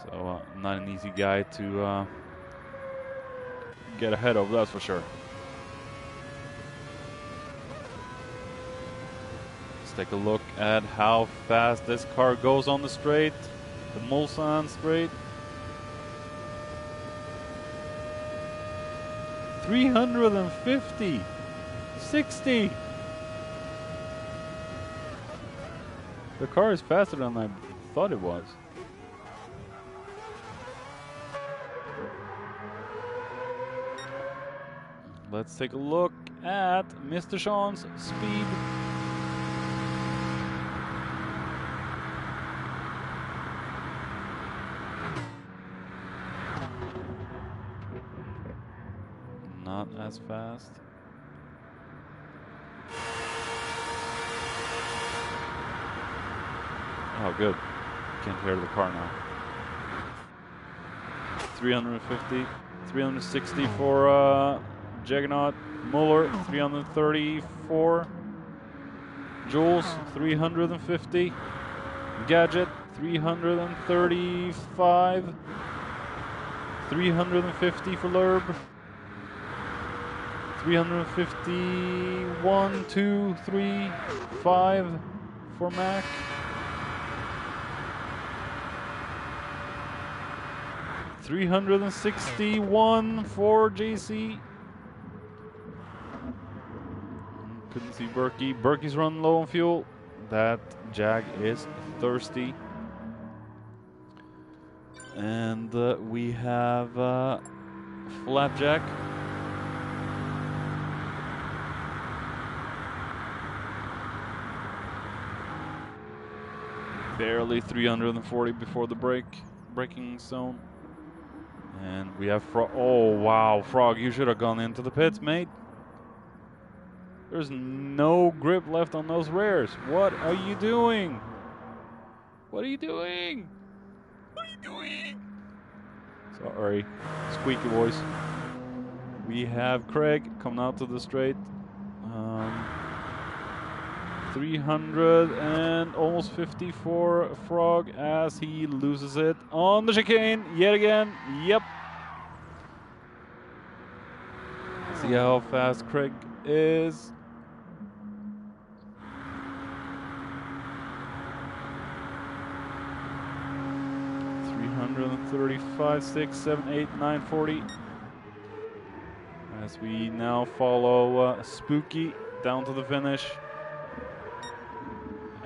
So not an easy guy to get ahead of, that's for sure. Take a look at how fast this car goes on the straight, the Mulsanne straight. 350, 60. The car is faster than I thought it was. Let's take a look at Mr. Sean's speed. Not as fast. Oh, good. Can't hear the car now. 350, 360 for Juggernaut. Muller, 334. Jules, 350. Gadget, 335. 350 for Lerb. 351, 2, 3, 5 for Mac. $361 for JC. Couldn't see Berkey. Berkey's running low on fuel. That Jag is thirsty. And we have Flapjack. Barely 340 before the braking zone. And we have Frog. Oh, wow. Frog, you should have gone into the pits, mate. There's no grip left on those rears. What are you doing? What are you doing? What are you doing? Sorry. Squeaky voice. We have Craig coming out to the straight. 300 and almost 50 for Frog as he loses it on the chicane yet again. Yep. See how fast Craig is. $335, 6, 7, 8, 9, 40. As we now follow Spooky down to the finish.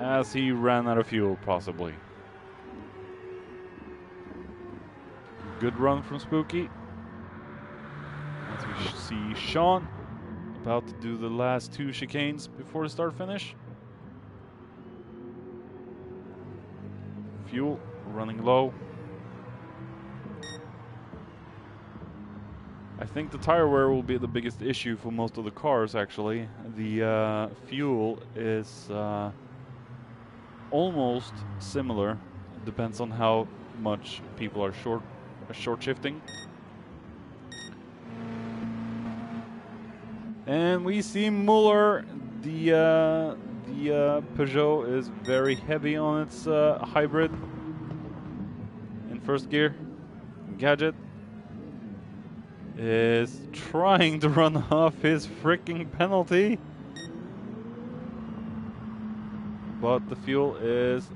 as he ran out of fuel, possibly. Good run from Spooky. As we see Sean about to do the last 2 chicanes before the start finish. Fuel running low. I think the tire wear will be the biggest issue for most of the cars, actually. The fuel is almost similar. It depends on how much people are short shifting. And we see Muller. The Peugeot is very heavy on its hybrid in first gear. Gadget is trying to run off his freaking penalty, but the fuel is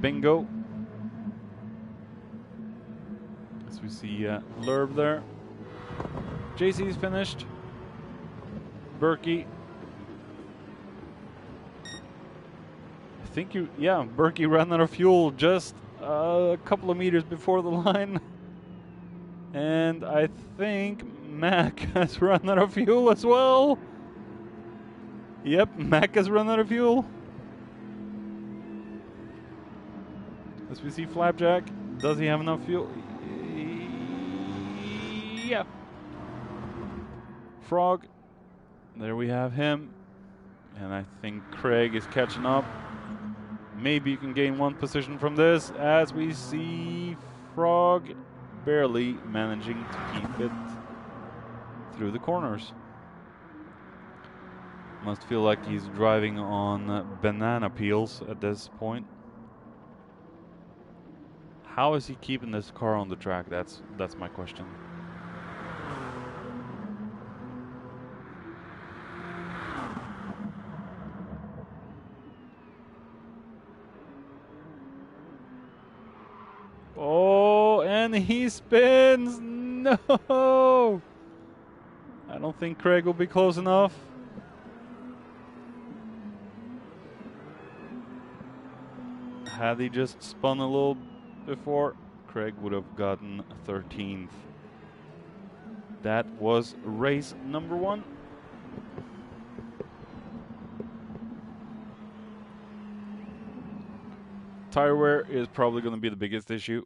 bingo. As we see Lurb there. JC's finished. Berkey. I think Berkey ran out of fuel just a couple of meters before the line. And I think Mac has run out of fuel as well. Yep, Mac has run out of fuel. As we see Flapjack, does he have enough fuel? Yeah. Frog, there we have him. And I think Craig is catching up. Maybe you can gain 1 position from this, as we see Frog barely managing to keep it through the corners. Must feel like he's driving on banana peels at this point. How is he keeping this car on the track? That's my question. Oh, and he spins. No! I don't think Craig will be close enough. Had he just spun a little before, Craig would have gotten 13th. That was race number 1. Tire wear is probably going to be the biggest issue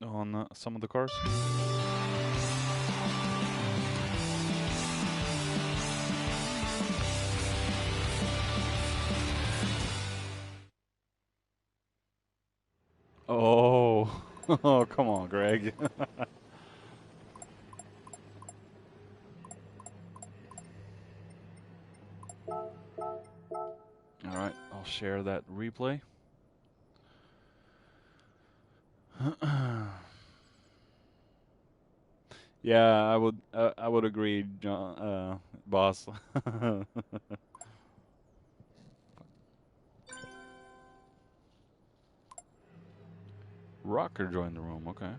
on some of the cars. Oh, oh, come on, Greg. All right, I'll share that replay. Yeah, I would agree, John, boss. Rocker joined the room. Okay.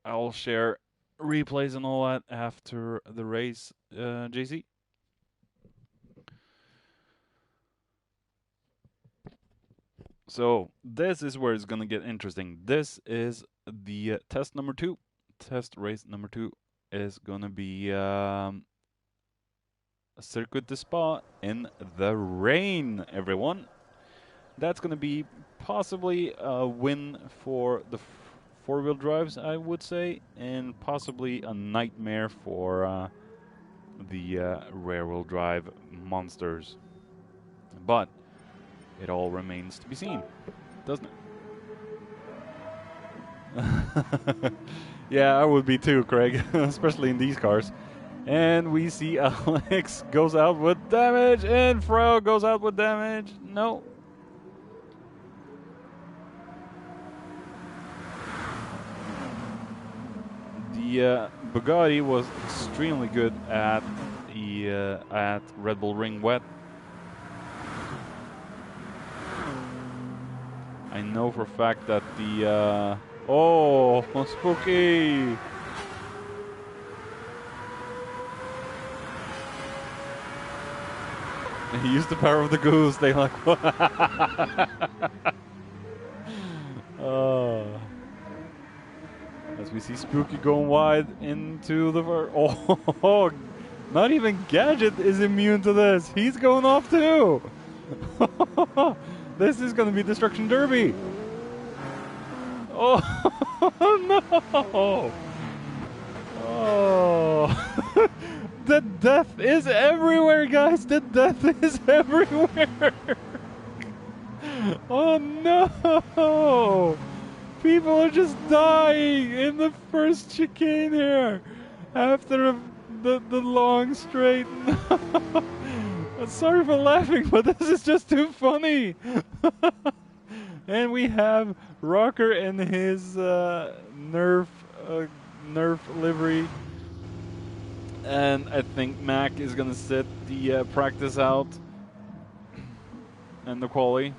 I'll share replays and all that after the race, JC. So this is where it's going to get interesting. This is the test number 2. Test race number 2 is going to be Circuit de Spa in the rain, everyone. That's going to be possibly a win for the four-wheel drives, I would say, and possibly a nightmare for the rear-wheel drive monsters. But it all remains to be seen, doesn't it? Yeah, I would be too, Craig, especially in these cars. And we see Alex goes out with damage, and Frog goes out with damage. No. the Bugatti was extremely good at the at Red Bull Ring Wet. I know for a fact that the oh, spooky! He used the power of the goose. They like what? As we see Spooky going wide into the oh, not even Gadget is immune to this. He's going off too. This is going to be Destruction Derby. Oh no! Oh, the death is everywhere, guys. The death is everywhere. Oh no! People are just dying in the first chicane here after the long straight. I'm sorry for laughing, but this is just too funny. And we have Rocker in his Nerf livery, and I think Mac is gonna sit the practice out and the quali.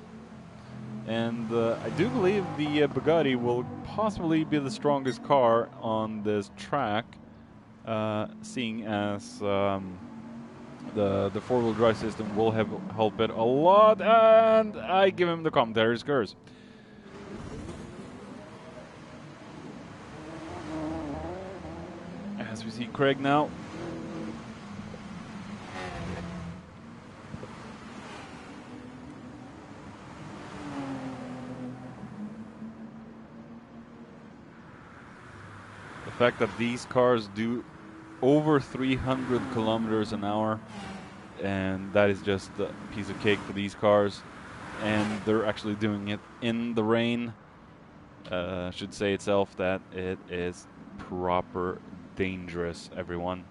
And I do believe the Bugatti will possibly be the strongest car on this track, seeing as the four-wheel drive system will help it a lot, and I give him the commentator's curse. As we see Craig now. The fact that these cars do over 300 kilometers an hour, and that is just a piece of cake for these cars, and they're actually doing it in the rain, should say itself that it is proper dangerous, everyone.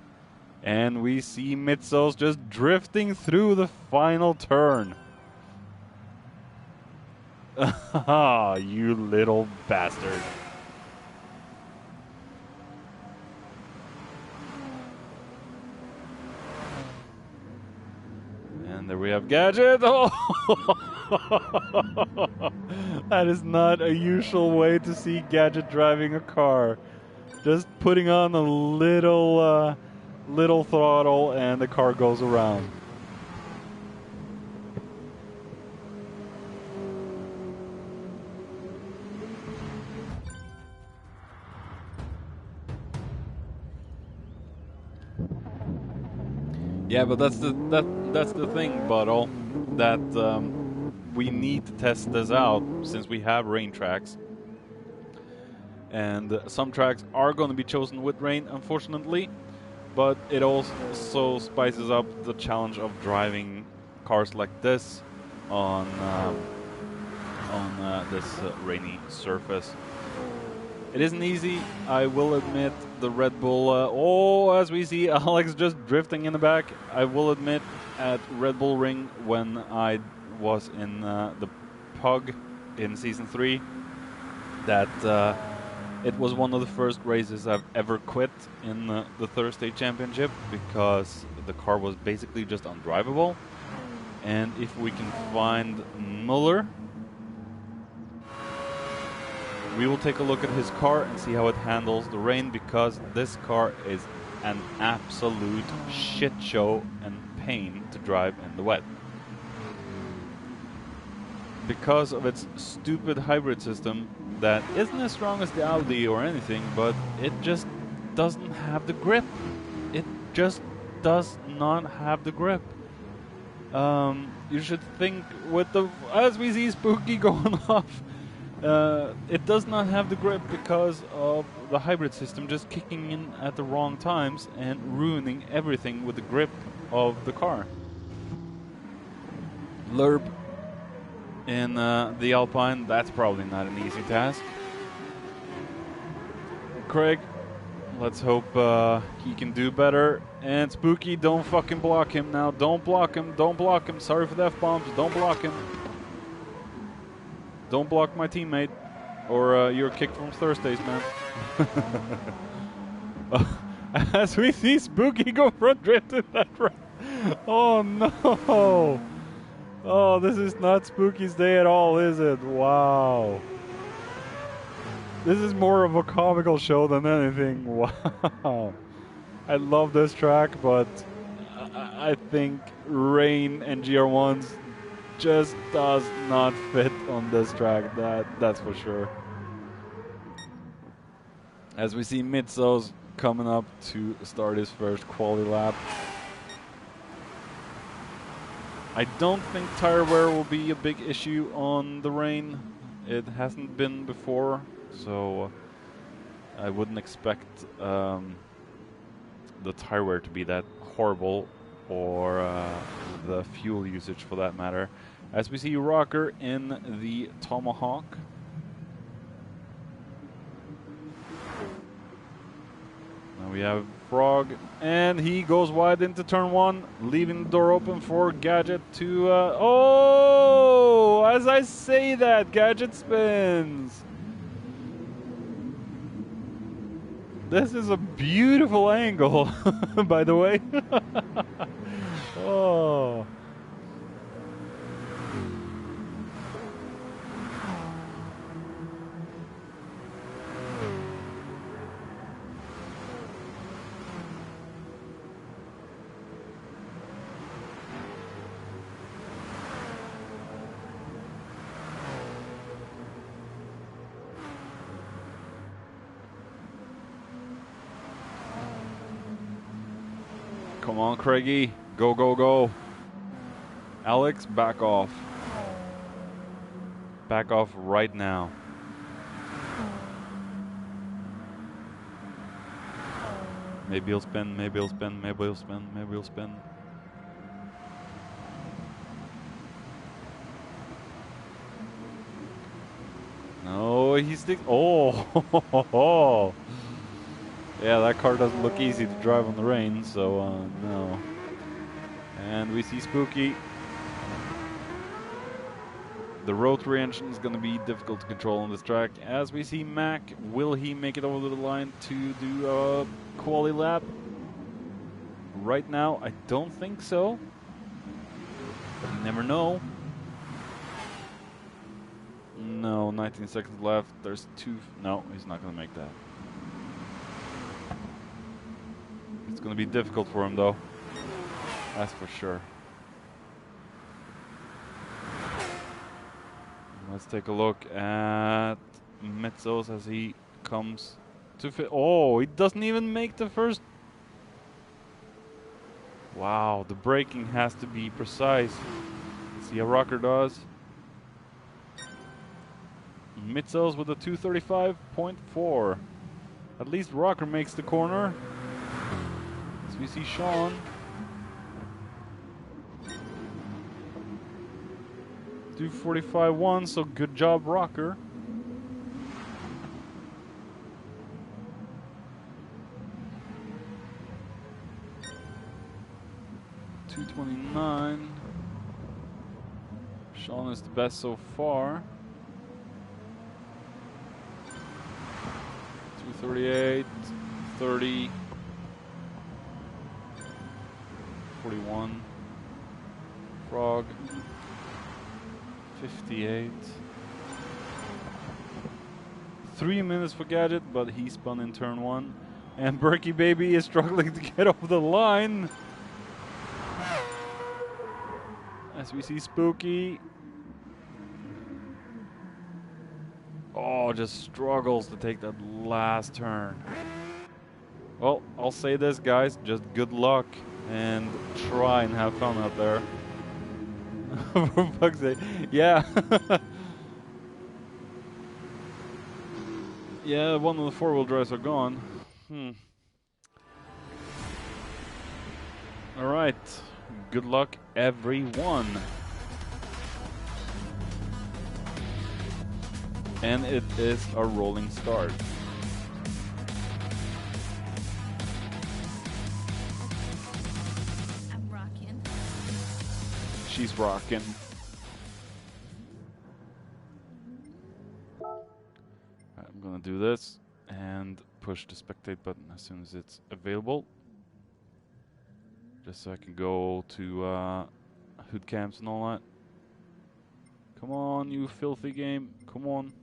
And we see Mitsos just drifting through the final turn. Ah, you little bastard. And there we have Gadget. Oh! That is not a usual way to see Gadget driving a car. Just putting on a little throttle and the car goes around. Yeah, but that's the thing, Buttle, that we need to test this out since we have rain tracks. And some tracks are going to be chosen with rain, unfortunately, but it also spices up the challenge of driving cars like this on this rainy surface. It isn't easy, I will admit. The Red Bull, oh, as we see Alex just drifting in the back. I will admit, at Red Bull Ring, when I was in the Pug in Season 3, that it was one of the first races I've ever quit in the Thursday Championship, because the car was basically just undrivable. And if we can find Muller, we will take a look at his car and see how it handles the rain, because this car is an absolute shit show and pain to drive in the wet. Because of its stupid hybrid system that isn't as strong as the Audi or anything, but it just doesn't have the grip. It just does not have the grip. You should think with the, as we see Spooky going off, it does not have the grip because of the hybrid system just kicking in at the wrong times and ruining everything with the grip of the car. Lerb in the Alpine, that's probably not an easy task. Craig, let's hope he can do better. And Spooky, don't fucking block him now. Don't block him. Don't block him. Sorry for the F-bombs. Don't block him. Don't block my teammate, or you're kicked from Thursdays, man. As we see Spooky go front drift in that run. Oh no! Oh, this is not Spooky's day at all, is it? Wow. This is more of a comical show than anything. Wow. I love this track, but I think rain and GR1s just does not fit on this track. That's for sure. As we see Mitso's coming up to start his first quali lap. I don't think tire wear will be a big issue on the rain. It hasn't been before, so I wouldn't expect the tire wear to be that horrible, or the fuel usage for that matter. As we see Rocker in the Tomahawk. Now we have Frog, and he goes wide into turn one, leaving the door open for Gadget to... oh! As I say that, Gadget spins! This is a beautiful angle, by the way. Oh. Come on, Craigie. Go, go, go. Alex, back off. Back off right now. Maybe he'll spin, maybe he'll spin, maybe he'll spin, maybe he'll spin. No, he sticks. Oh! Yeah, that car doesn't look easy to drive on the rain, so no. And we see Spooky. The rotary engine is going to be difficult to control on this track. As we see Mac, will he make it over the line to do a quali lap? Right now, I don't think so. But you never know. No, 19 seconds left. There's two. No, he's not going to make that. It's going to be difficult for him, though. That's for sure. Let's take a look at Metzos as he comes to fit. Oh, he doesn't even make the first. Wow, the braking has to be precise. Let's see how Rocker does. Metzos with a 235.4. At least Rocker makes the corner. As we see Sean. Do 45.1, so good job, Rocker. $229. Sean is the best so far. 238, 30, 41. Frog. 58. 3 minutes for Gadget, but he spun in turn one. And Berkey Baby is struggling to get over the line. As we see Spooky. Oh, just struggles to take that last turn. Well, I'll say this, guys. Just good luck and try and have fun out there. For fuck's sake. Yeah. Yeah, one of the four-wheel drives are gone. Alright. Good luck, everyone. And it is a rolling start. I'm rocking. She's rocking. I'm gonna do this and put push the spectate button as soon as it's available. Just so I can go to hood cams and all that. Come on, you filthy game. Come on.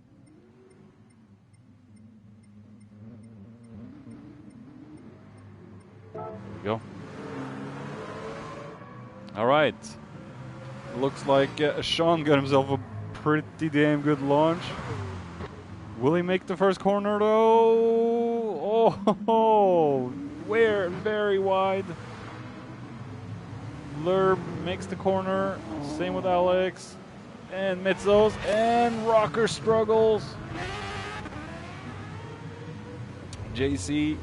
There we go. Alright. Looks like Sean got himself a pretty damn good launch. Will he make the first corner though? Oh, where? Very wide. Lerb makes the corner. Same with Alex. And Mitzos. And Rocker struggles. JC.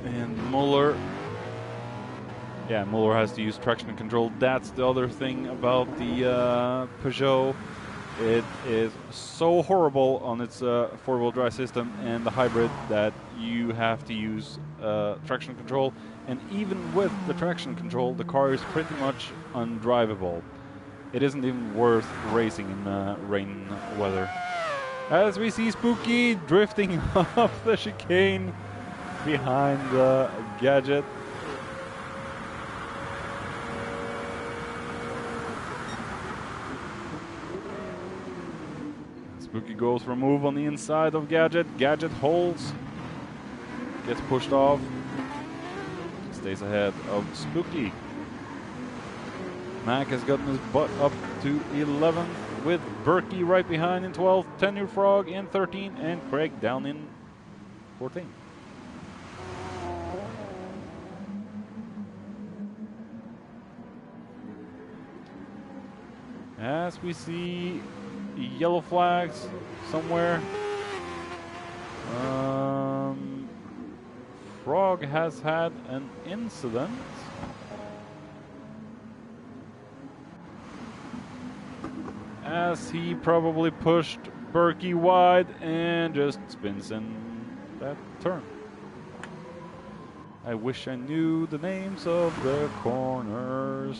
And Muller. Yeah, Muller has to use traction control. That's the other thing about the Peugeot. It is so horrible on its four-wheel drive system and the hybrid that you have to use traction control. And even with the traction control, the car is pretty much undrivable. It isn't even worth racing in rain weather. As we see Spooky drifting off the chicane behind Gadget. Spooky goes for a move on the inside of Gadget. Gadget holds, gets pushed off, stays ahead of Spooky. Mac has gotten his butt up to 11th with Berkey right behind in 12th, Tenure Frog in 13, and Craig down in 14. As we see yellow flags somewhere. Frog has had an incident. As he probably pushed Berkey wide and just spins in that turn. I wish I knew the names of the corners.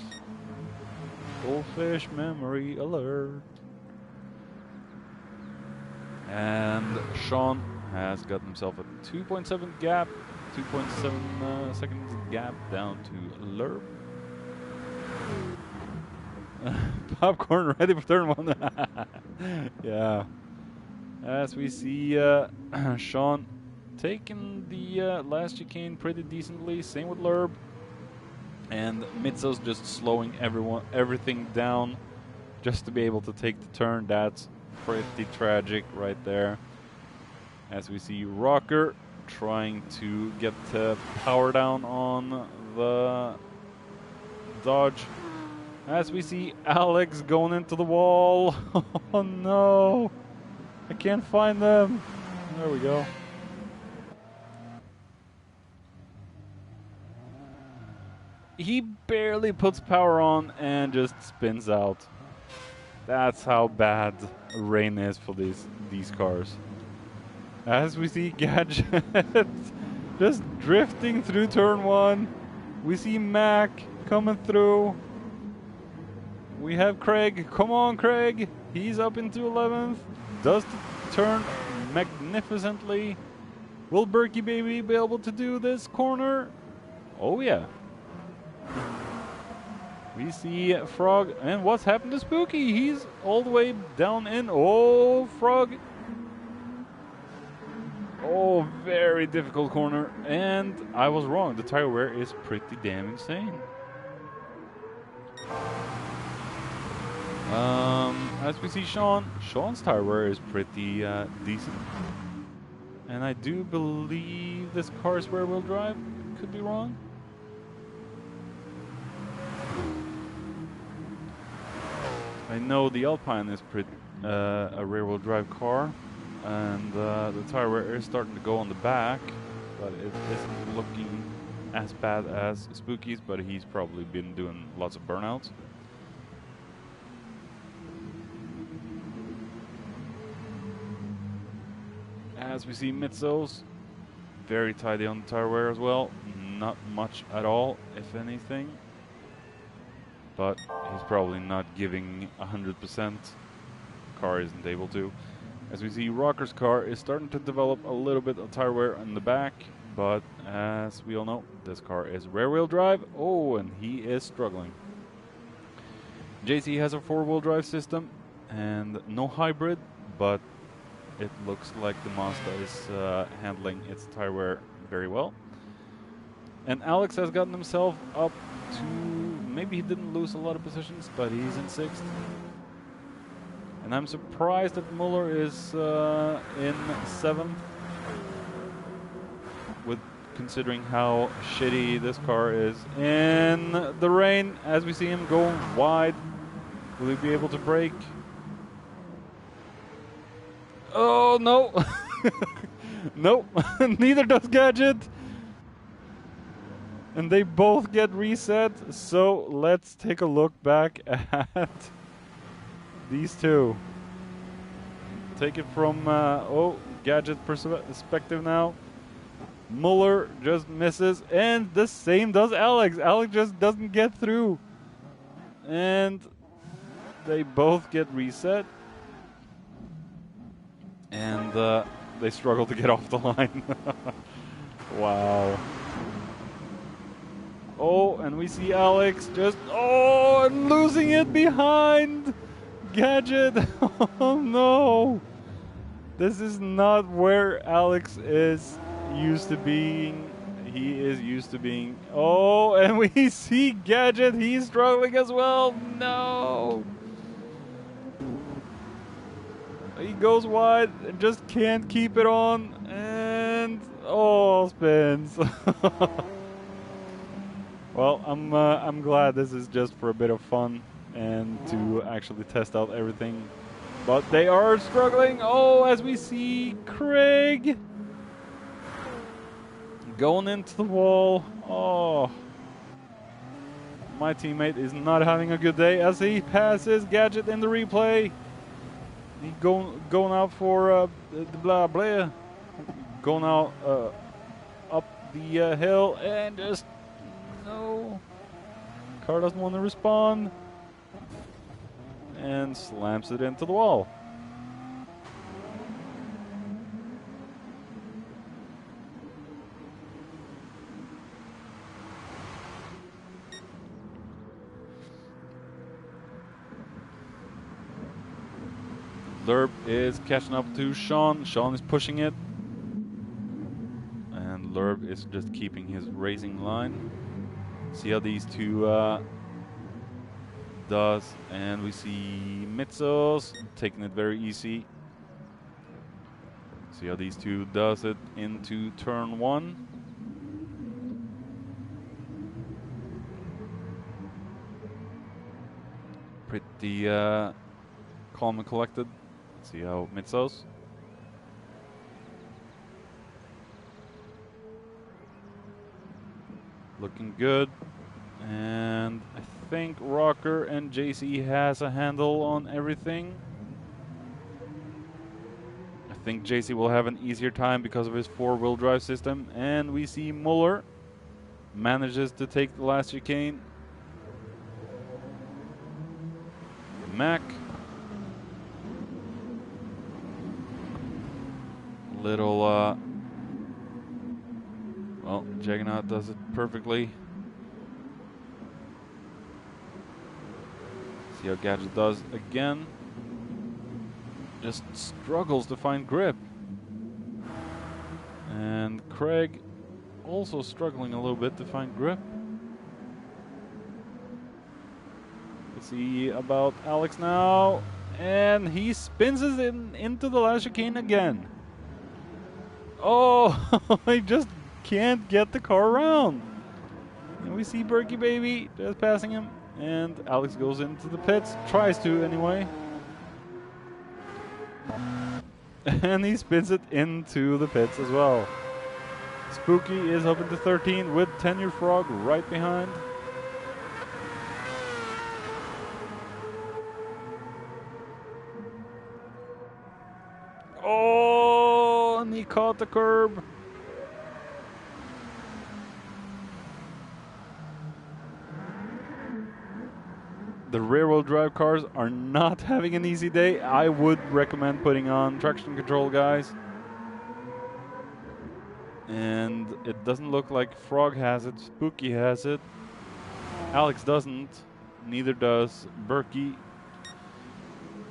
Goldfish memory alert. And Sean has got himself a 2.7 gap, 2.7 seconds gap down to Lerb. Popcorn ready for turn one. Yeah. As we see Sean taking the last chicane pretty decently. Same with Lerb. And Mitzos just slowing everything down just to be able to take the turn. That's pretty tragic right there. As we see Rocker trying to get power down on the Dodge. As we see Alex going into the wall. Oh no! I can't find them. There we go. He barely puts power on and just spins out. That's how bad rain is for these cars. As we see Gadget just drifting through turn one. We see Mac coming through. We have Craig. Come on, Craig. He's up into 11th. Does the turn magnificently. Will Berkey Baby be able to do this corner? Oh, yeah. We see Frog. And what's happened to Spooky? He's all the way down in. Oh, Frog. Oh, very difficult corner. And I was wrong. The tire wear is pretty damn insane. As we see Sean's tire wear is pretty decent. And I do believe this car is rear-wheel drive. Could be wrong. I know the Alpine is pretty a rear-wheel drive car, and the tire wear is starting to go on the back, but it isn't looking as bad as Spooky's, but he's probably been doing lots of burnouts. As we see Mitzos, very tidy on the tire wear as well. Not much at all, if anything. But he's probably not giving 100%. Car isn't able to. As we see, Rocker's car is starting to develop a little bit of tire wear on the back, but as we all know, this car is rear-wheel drive. Oh, and he is struggling. JC has a 4-wheel drive system and no hybrid, but it looks like the Mazda is handling its tire wear very well. And Alex has gotten himself up to, maybe he didn't lose a lot of positions, but he's in 6th. And I'm surprised that Muller is in 7th, with considering how shitty this car is. In the rain, as we see him going wide, will he be able to brake? Oh, no. Nope, neither does Gadget. And they both get reset, so let's take a look back at these two. Take it from, Gadget perspective now. Muller just misses, and the same does Alex. Alex just doesn't get through. And they both get reset. And they struggle to get off the line. Wow. Oh, and we see Alex just, and losing it behind Gadget. Oh no. This is not where Alex is used to being. He is used to being. Oh, and we see Gadget. He's struggling as well. No. He goes wide and just can't keep it on. And, spins. Well, I'm glad this is just for a bit of fun and to actually test out everything. But they are struggling. Oh, as we see Craig going into the wall. Oh, my teammate is not having a good day as he passes Gadget in the replay. He going out for the blah blah, going out up the hill and just. No. Car doesn't want to respond. And slams it into the wall. Lerb is catching up to Sean. Sean is pushing it. And Lerb is just keeping his racing line. See how these two does, and we see Mitsos taking it very easy. See how these two does it into turn 1. Pretty calm and collected. See how Mitsos. Looking good. And I think Rocker and JC has a handle on everything. I think JC will have an easier time because of his 4-wheel drive system. And we see Muller manages to take the last chicane. Mac. Little, well, Juggernaut does it perfectly. See how Gadget does again. Just struggles to find grip. And Craig also struggling a little bit to find grip. Let's see about Alex now. And he spins it into the last chicane again. Oh, he just can't get the car around. And we see Berkey Baby just passing him. And Alex goes into the pits, tries to anyway. And he spins it into the pits as well. Spooky is up into 13 with Tenure Frog right behind. Oh, and he caught the curb. The rear-wheel drive cars are not having an easy day. I would recommend putting on traction control, guys. And it doesn't look like Frog has it. Spooky has it. Alex doesn't. Neither does Berkey.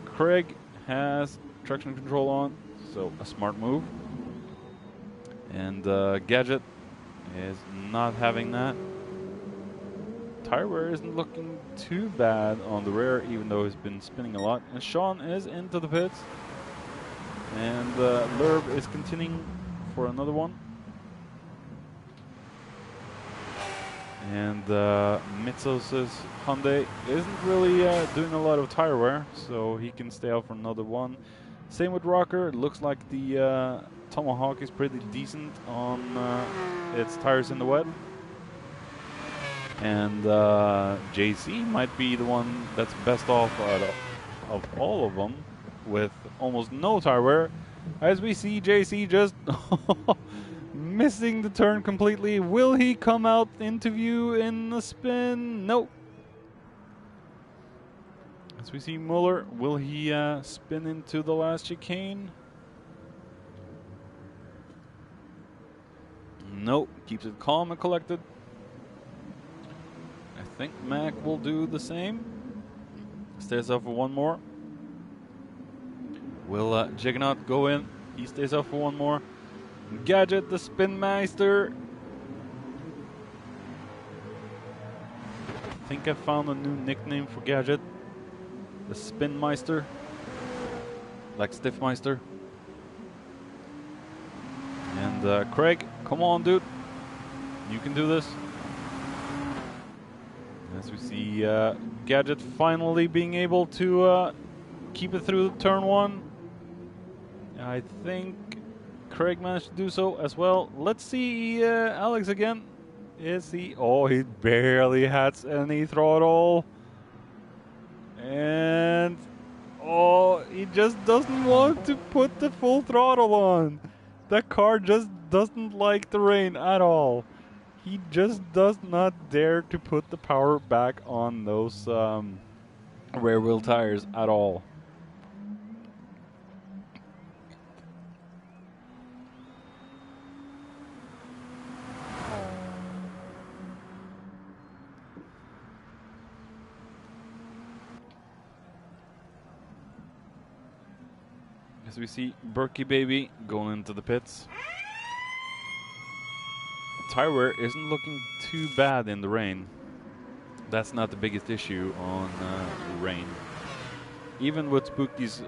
Craig has traction control on, so a smart move. And Gadget is not having that. Tire wear isn't looking too bad on the rear, even though he's been spinning a lot. And Sean is into the pits. And Lurb is continuing for another one. And Mitzos' Hyundai isn't really doing a lot of tire wear, so he can stay out for another one. Same with Rocker. It looks like the Tomahawk is pretty decent on its tires in the wet. And JC might be the one that's best off out of all of them, with almost no tire wear. As we see JC just missing the turn completely. Will he come out into view in the spin? Nope. As we see Muller, will he spin into the last chicane? Nope. Keeps it calm and collected. I think Mac will do the same. Stays up for one more. Will Juggernaut go in? He stays up for one more. Gadget, the Spin Meister. I think I found a new nickname for Gadget. The Spin Meister. Like Stiff Meister. And Craig, come on, dude. You can do this. As we see Gadget finally being able to keep it through turn one. I think Craig managed to do so as well. Let's see Alex again. Is he? Oh, he barely has any throttle. And oh, he just doesn't want to put the full throttle on. That car just doesn't like the rain at all. He just does not dare to put the power back on those rear wheel tires at all. As we see Berkey Baby going into the pits. Tire wear isn't looking too bad in the rain. That's not the biggest issue on rain. Even with Spooky's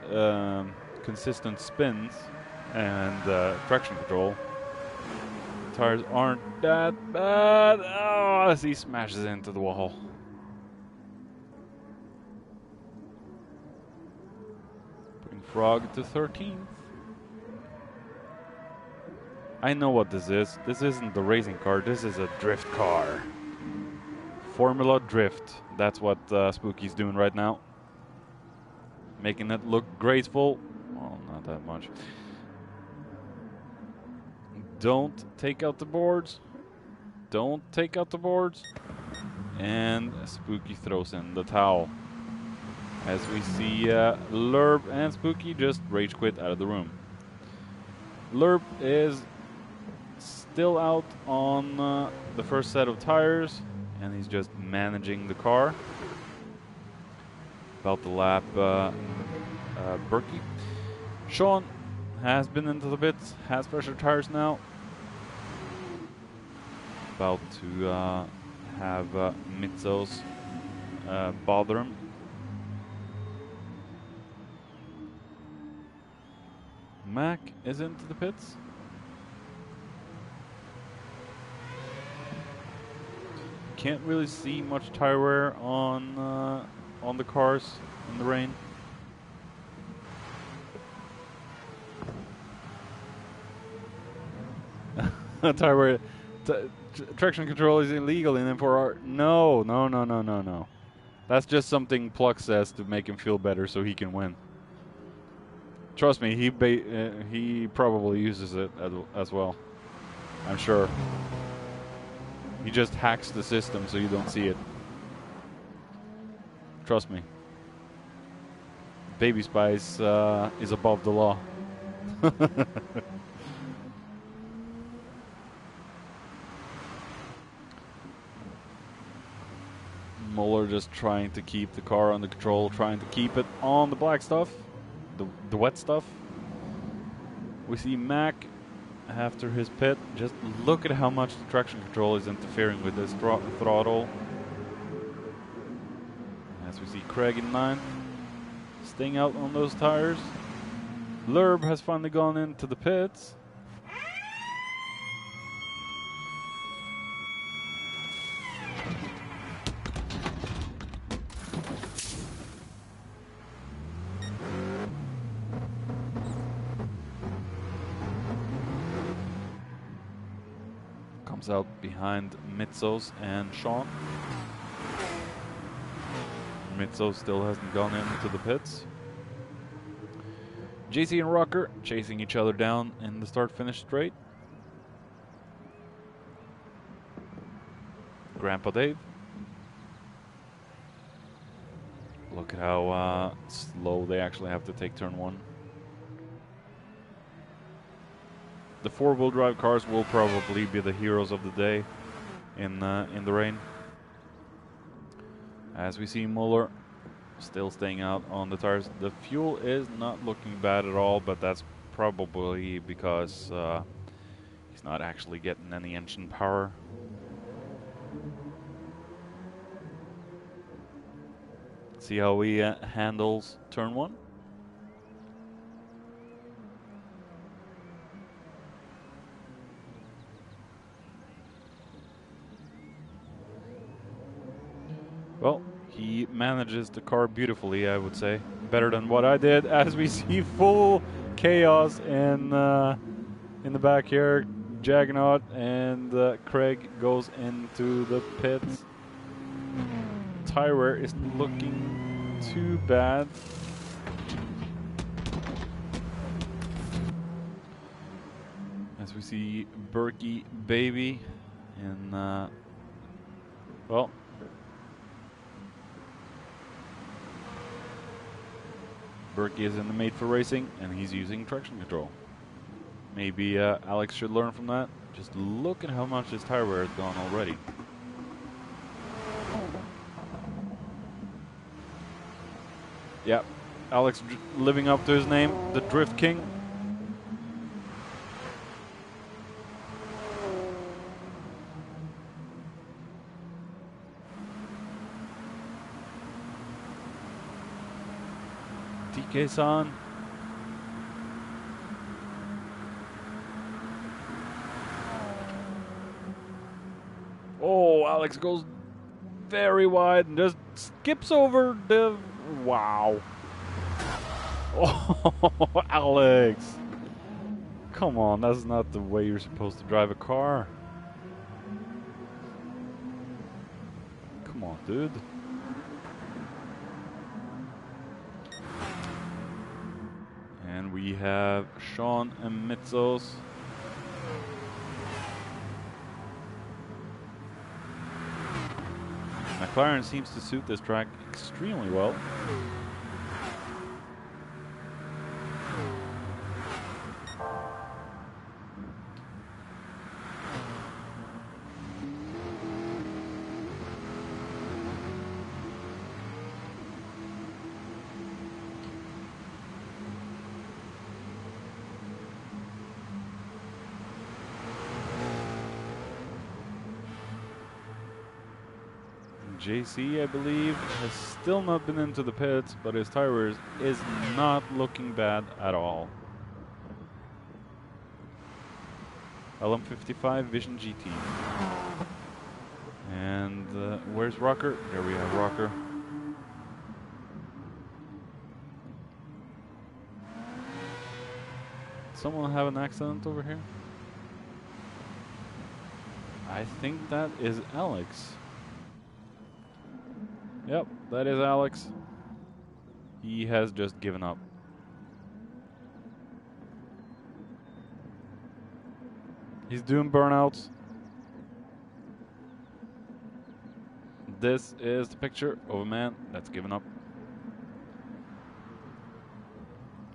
consistent spins and traction control, the tires aren't that bad. Oh, as he smashes into the wall. Putting Frog to 13th. I know what this is. This isn't the racing car. This is a drift car. Formula Drift. That's what Spooky's doing right now. Making it look graceful. Well, not that much. Don't take out the boards. Don't take out the boards. And Spooky throws in the towel. As we see Lurb and Spooky just rage quit out of the room. Lurb is still out on the first set of tires, and he's just managing the car. About to lap Berkey. Sean has been into the pits, has pressure tires now. About to have Mitzos bother him. Mac is into the pits. Can't really see much tire wear on the cars in the rain. Tire wear, traction control is illegal in M4R. No. That's just something Pluck says to make him feel better so he can win. Trust me, he probably uses it as well. I'm sure. He just hacks the system so you don't see it. Trust me. Baby Spice is above the law. Muller just trying to keep the car under control, trying to keep it on the black stuff, the wet stuff. We see Mac after his pit. Just look at how much the traction control is interfering with this throttle. As we see Craig in 9, staying out on those tires. Lurb has finally gone into the pits. Comes out behind Mitzos and Sean. Mitzos still hasn't gone into the pits. JC and Rocker chasing each other down in the start-finish straight. Grandpa Dave. Look at how slow they actually have to take turn 1. The 4-wheel drive cars will probably be the heroes of the day in the rain. As we see Muller still staying out on the tires. The fuel is not looking bad at all, but that's probably because he's not actually getting any engine power. See how he handles turn 1. Well, he manages the car beautifully, I would say. Better than what I did, as we see full chaos in the back here. Jaggernaut and Craig goes into the pits. Tire wear isn't looking too bad. As we see Berkey Baby in, well, Berkey is in the Made for Racing, and he's using traction control. Maybe Alex should learn from that. Just look at how much his tire wear has gone already. Yeah, Alex living up to his name, the Drift King. TK-san. Oh, Alex goes very wide and just skips over the... Wow. Oh, Alex. Come on, that's not the way you're supposed to drive a car. Come on, dude. And we have Sean and Mitzos. McLaren seems to suit this track extremely well. JC, I believe, has still not been into the pits, but his tire wear is not looking bad at all. LM55 Vision GT. And where's Rocker? There we have Rocker. Someone have an accident over here? I think that is Alex. Yep, that is Alex. He has just given up. He's doing burnouts. this is the picture of a man that's given up.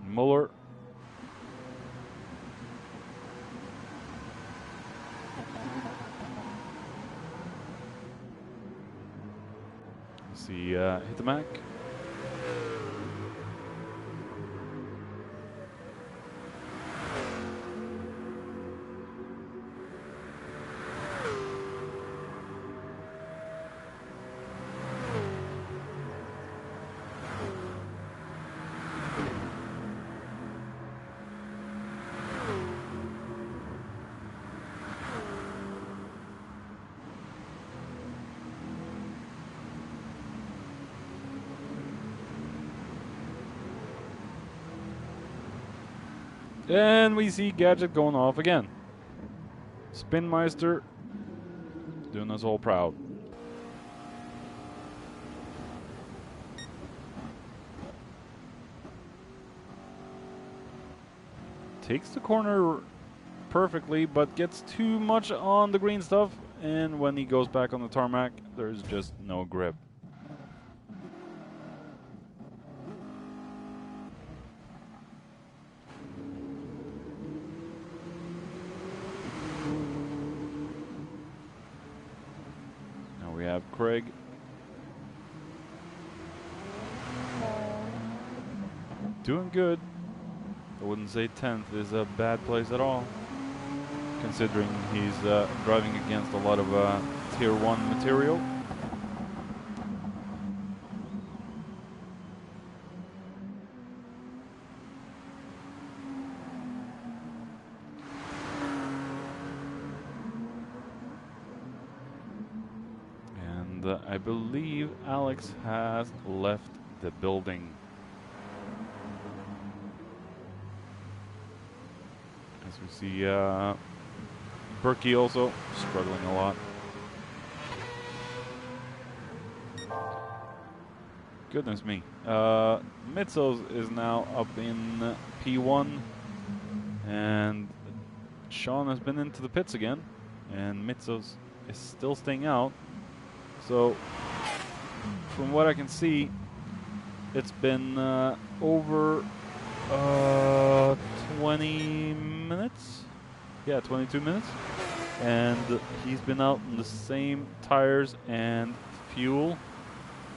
Muller. See, hit the Mac. And we see Gadget going off again. Spinmeister doing us all proud. Takes the corner perfectly, but gets too much on the green stuff. And when he goes back on the tarmac, there's just no grip. We have Craig. Doing good. I wouldn't say 10th is a bad place at all, considering he's driving against a lot of Tier 1 material. I believe Alex has left the building. As we see Berkey also struggling a lot. Goodness me. Mitzos is now up in P1, and Sean has been into the pits again, and Mitzos is still staying out. So, from what I can see, it's been over 20 minutes? Yeah, 22 minutes. And he's been out in the same tires and fuel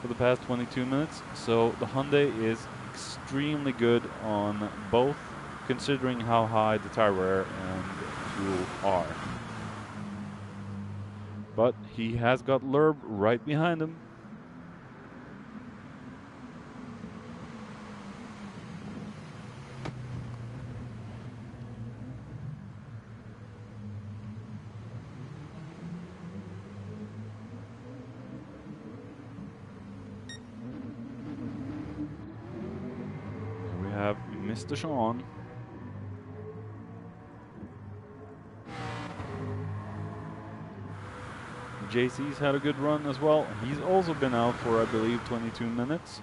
for the past 22 minutes. So the Hyundai is extremely good on both, considering how high the tire wear and fuel are. But he has got Lerb right behind him. We have Mr. Sean. JC's had a good run as well. He's also been out for, I believe, 22 minutes.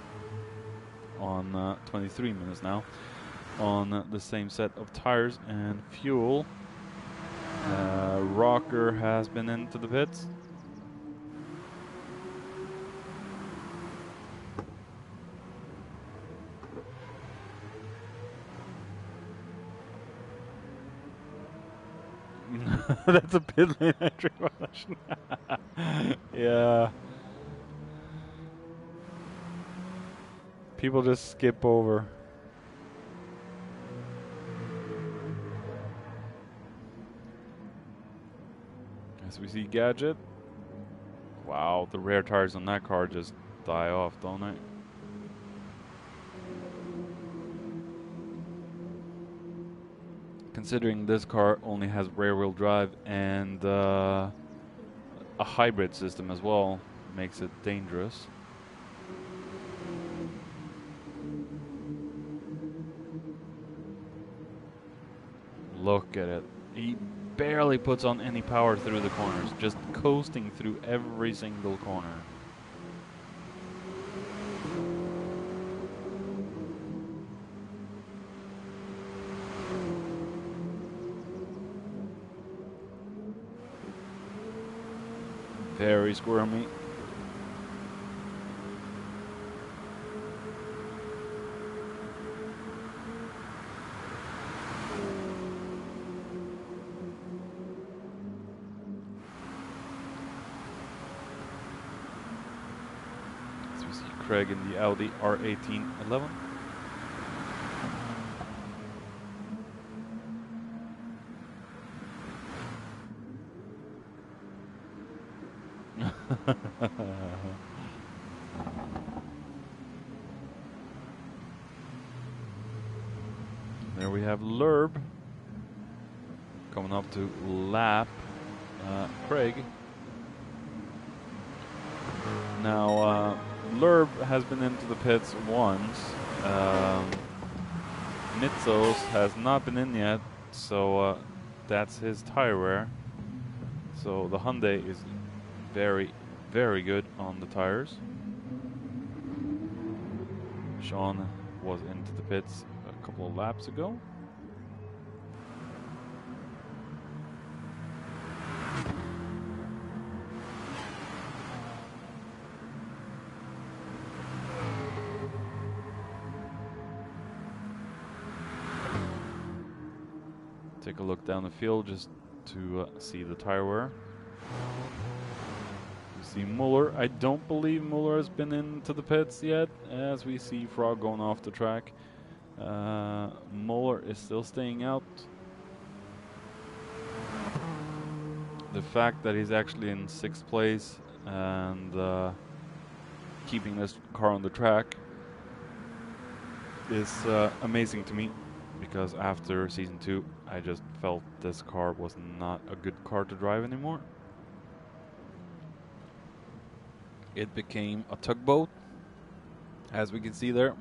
On 23 minutes now. On the same set of tires and fuel. Rocker has been into the pits. That's a pit lane entry violation. Yeah. People just skip over. As we see Gadget. Wow, the rear tires on that car just die off, don't they? Considering this car only has rear-wheel drive and a hybrid system as well, makes it dangerous. Look at it. He barely puts on any power through the corners, just coasting through every single corner. Very squirmy. see Craig in the Audi R1811. There we have Lerb coming up to lap Craig. Now, Lerb has been into the pits once. Mitzos has not been in yet, so that's his tire wear. So the Hyundai is very, very good on the tires. Sean was into the pits a couple of laps ago. Take a look down the field just to see the tire wear. You see Muller. I don't believe Muller has been into the pits yet, as we see Frog going off the track. Muller is still staying out. The fact that he's actually in 6th place and keeping this car on the track is amazing to me, because after season 2 I just felt this car was not a good car to drive anymore. It became a tugboat, as we can see there.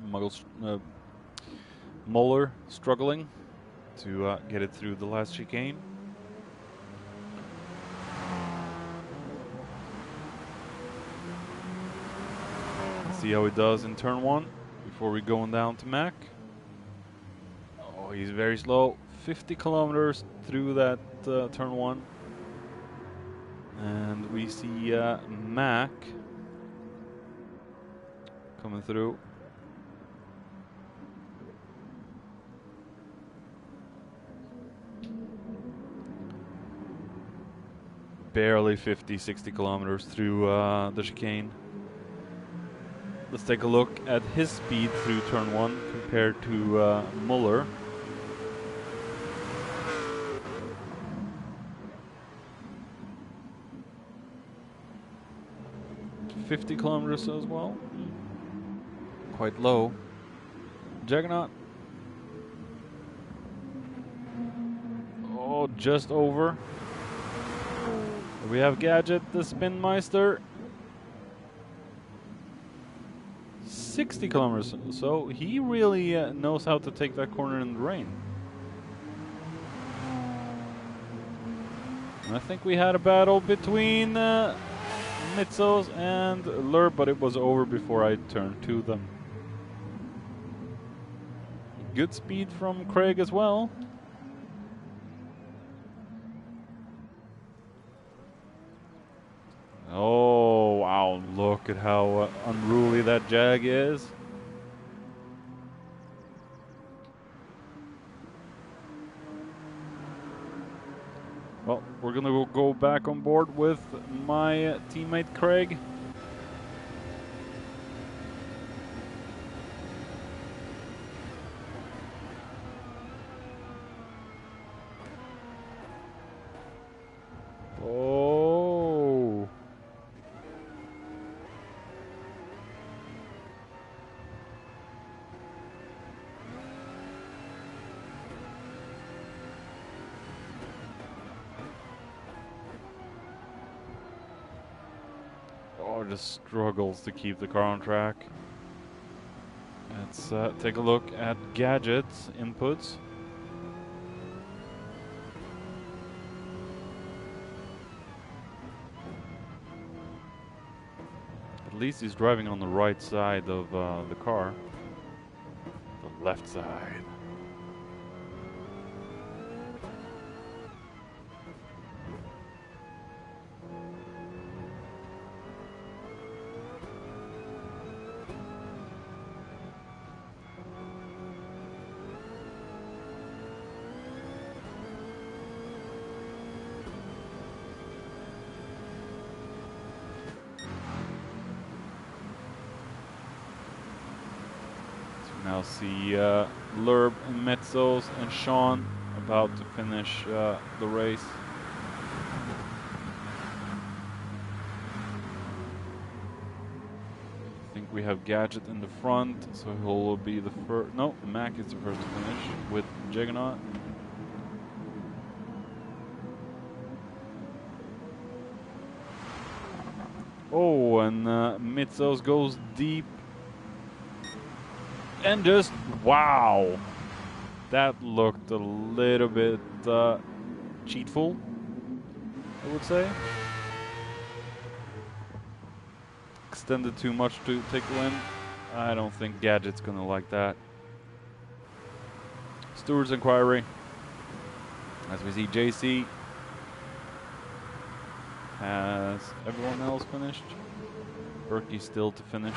Muller struggling to get it through the last chicane. See how he does in turn 1 before we going down to Mac. Oh, he's very slow. 50 kilometers through that turn 1. And we see Mac coming through. Barely 50, 60 kilometers through the chicane. Let's take a look at his speed through turn 1 compared to Muller. .50 kilometers as well. Quite low. Juggernaut. Oh, just over. We have Gadget, the Spin Meister. 60 kilometers, so he really knows how to take that corner in the rain. And I think we had a battle between Mitzos and Lerb, but it was over before I turned to them. Good speed from Craig as well. Oh, wow, look at how unruly that Jag is. Well, we're going to go back on board with my teammate Craig. Oh. Oh, just struggles to keep the car on track. Let's take a look at Gadget's inputs. At least he's driving on the right side of the car. The left side. Now see Lurb and Metzos and Sean about to finish the race. I think we have Gadget in the front, so he'll be the first. No, Mac is the first to finish with Juggernaut. Oh, and Metzos goes deep. And just, wow, that looked a little bit cheatful, I would say. Extended too much to take the win. I don't think Gadget's gonna like that. Stewart's inquiry. As we see, JC has everyone else finished. Berkey still to finish.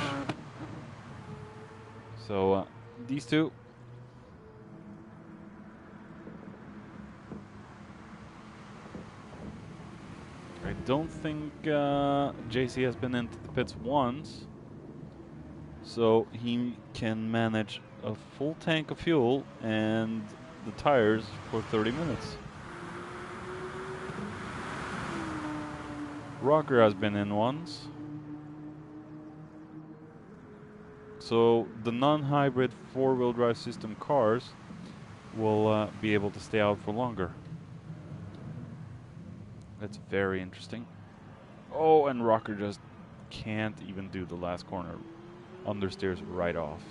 So these two. I don't think JC has been into the pits once, so he can manage a full tank of fuel and the tires for 30 minutes. Rocker has been in once. So the non-hybrid four-wheel drive system cars will be able to stay out for longer. That's very interesting. Oh, and Rocker just can't even do the last corner. Understeers right off.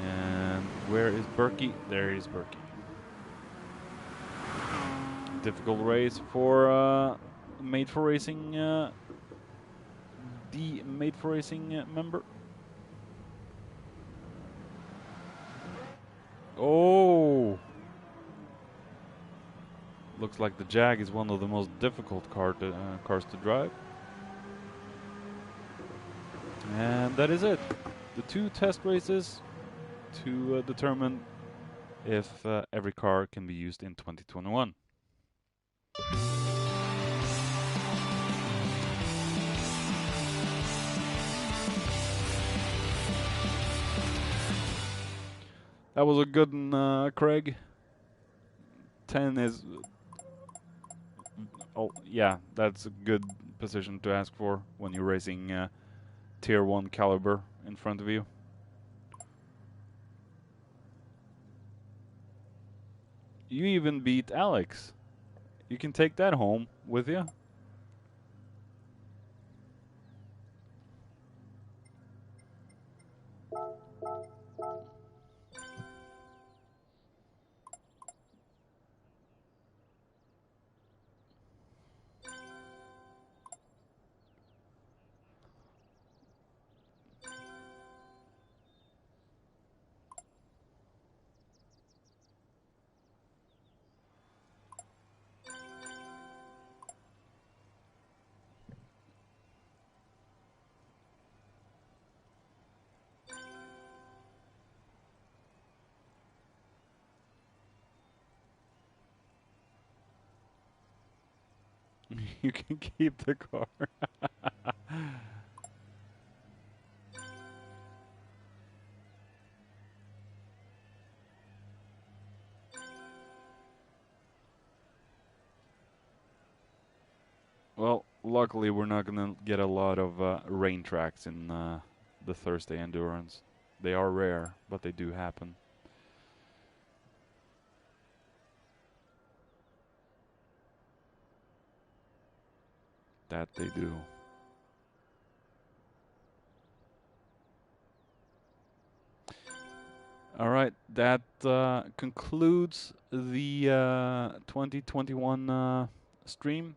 And where is Berkey? There is Berkey. Difficult race for Made for Racing, the Made for Racing member. Oh! Looks like the Jag is one of the most difficult cars to drive. And that is it. The 2 test races to determine if every car can be used in 2021. That was a good one, Craig. 10 is... Oh, yeah, that's a good position to ask for when you're racing Tier 1 caliber in front of you. You even beat Alex. You can take that home with you. You can keep the car. Well, luckily we're not going to get a lot of rain tracks in the Thursday endurance. They are rare, but they do happen. That they do. All right, that concludes the 2021 stream.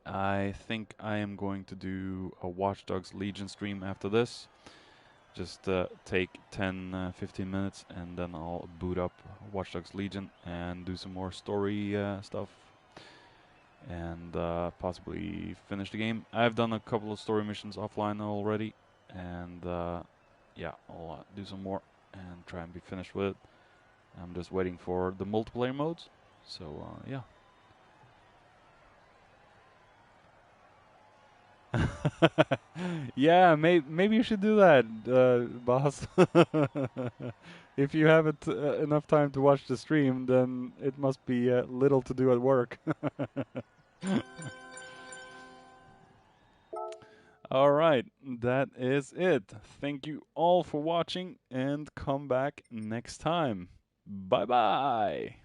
I think I am going to do a Watch Dogs Legion stream after this. Just take 10-15 minutes and then I'll boot up Watch Dogs Legion and do some more story stuff. And possibly finish the game. I've done a couple of story missions offline already, and yeah, I'll do some more and try and be finished with it. I'm just waiting for the multiplayer modes, so yeah. Yeah, maybe you should do that, boss. If you haven't enough time to watch the stream, then it must be little to do at work. All right, that is it. Thank you all for watching and come back next time. Bye bye.